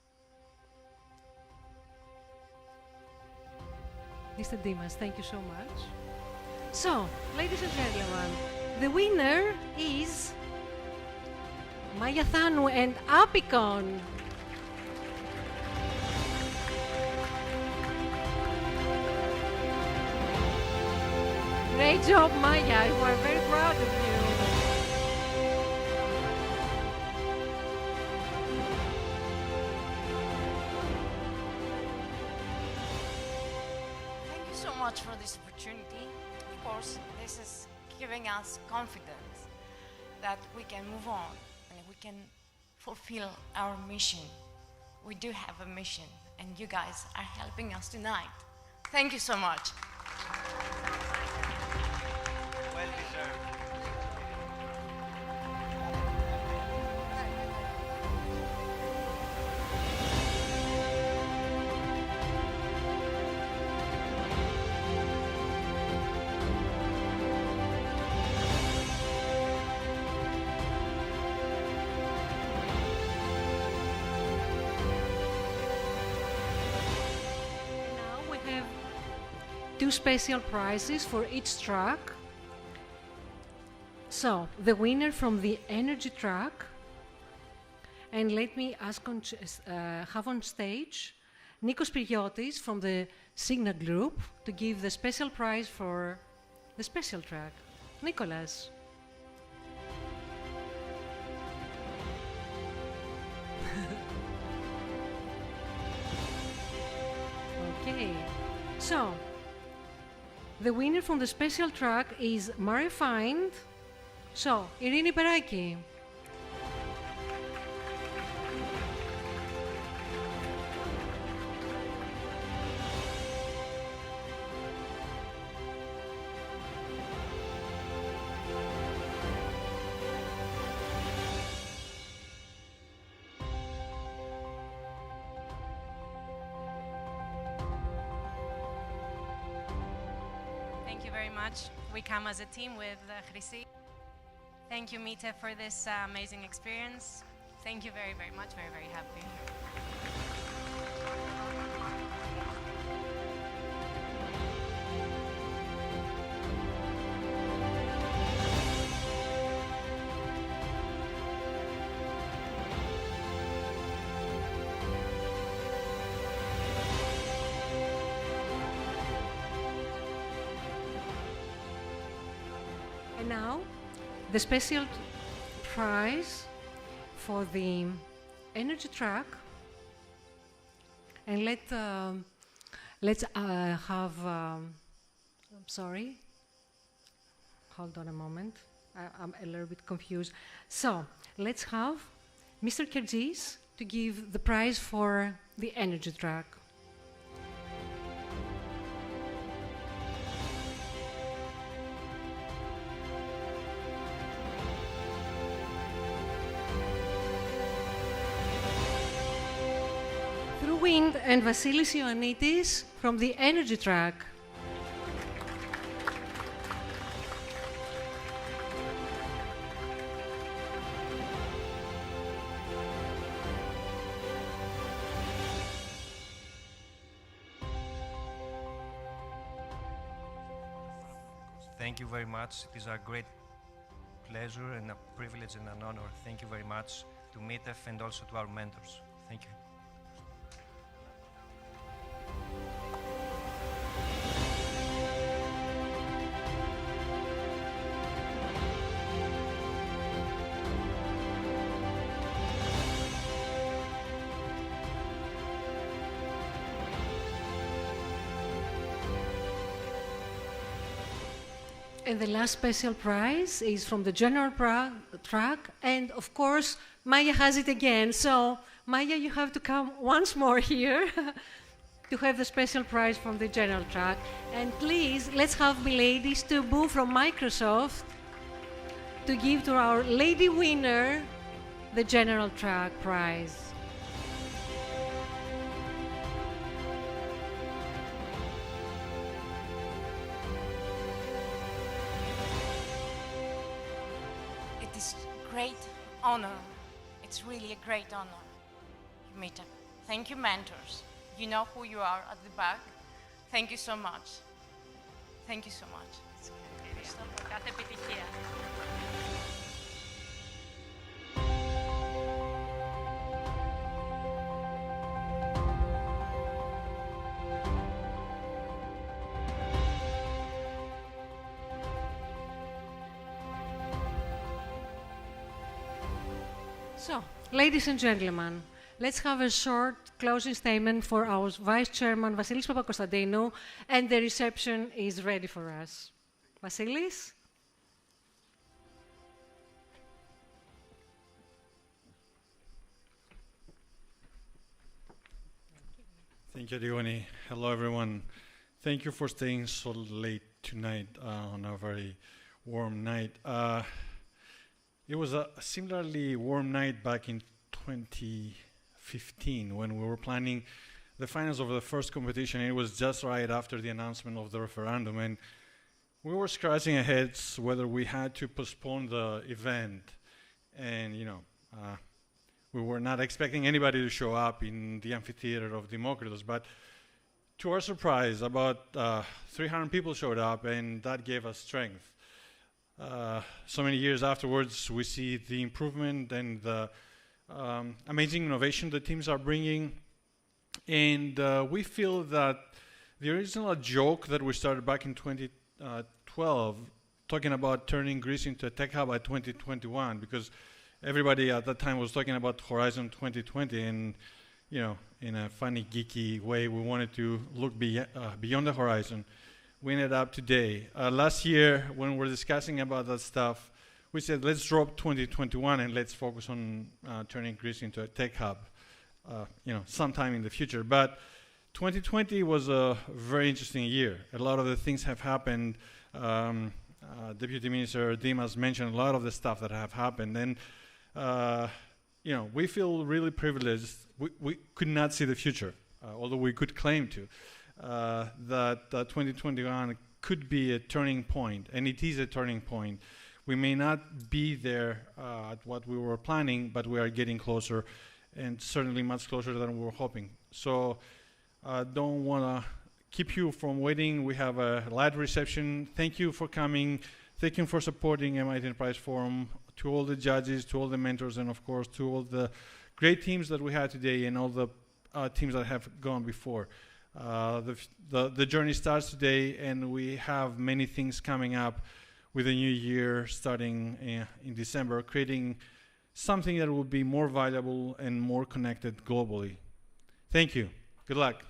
Mr. Dimas, thank you so much. So, ladies and gentlemen, the winner is Maya Thanu and Apicon. Great job, Maya. We're very proud of you. Thank you so much for this opportunity. Of course, this is giving us confidence that we can move on and we can fulfill our mission. We do have a mission, and you guys are helping us tonight. Thank you so much. Well deserved. Now we have two special prizes for each track. So, the winner from the energy track, and let me ask have on stage Nikos Piriotis from the Signa Group to give the special prize for the special track. Nicholas. Okay, so the winner from the special track is Mare Find. So, Irini Peraki. Thank you very much. We come as a team with Chrissy. Thank you, MITEF, for this amazing experience. Thank you very, very much. Very, very happy. And now, the special prize for the energy track. And let's have. I'm sorry. Hold on a moment. I'm a little bit confused. So let's have Mr. Kerjis to give the prize for the energy track. Through Wind and Vasilis Ioannidis from the energy track. Thank you very much. It is a great pleasure and a privilege and an honor. Thank you very much to MITEF and also to our mentors. Thank you. And the last special prize is from the general track, and of course, Maya has it again. So, Maya, you have to come once more here to have the special prize from the general track. And please, let's have Milady Stubu from Microsoft to give to our lady winner the general track prize. It is great honor. It's really a great honor, MITEF. Thank you, mentors. You know who you are at the back. Thank you so much. Thank you so much. Ευχαριστώ for κάθε επιτυχία. So, ladies and gentlemen, let's have a short closing statement for our Vice Chairman, Vasilis Papakonstantinou, and the reception is ready for us. Vasilis? Thank you, Dioni. Hello, everyone. Thank you for staying so late tonight on a very warm night. It was a similarly warm night back in 2015 when we were planning the finals of the first competition. It was just right after the announcement of the referendum, and we were scratching our heads whether we had to postpone the event. And, you know, we were not expecting anybody to show up in the amphitheater of Democritus, but to our surprise, about 300 people showed up, and that gave us strength. So many years afterwards, we see the improvement and the amazing innovation the teams are bringing. And we feel that the original joke that we started back in 2012, talking about turning Greece into a tech hub by 2021, because everybody at that time was talking about Horizon 2020. And, in a funny, geeky way, we wanted to look beyond the horizon. We ended up today. Last year, when we were discussing about that stuff, we said, let's drop 2021 and let's focus on turning Greece into a tech hub, sometime in the future. But 2020 was a very interesting year. A lot of the things have happened. Deputy Minister Dimas mentioned a lot of the stuff that have happened. And, we feel really privileged. We could not see the future, although we could claim to, that 2021 could be a turning point, and it is a turning point. We may not be there at what we were planning, but we are getting closer, and certainly much closer than we were hoping. So I don't want to keep you from waiting. We have a light reception. Thank you for coming. Thank you for supporting MIT Enterprise Forum. To all the judges, to all the mentors, and of course to all the great teams that we had today and all the teams that have gone before. The journey starts today, and we have many things coming up with the new year starting in December, creating something that will be more valuable and more connected globally. Thank you. Good luck.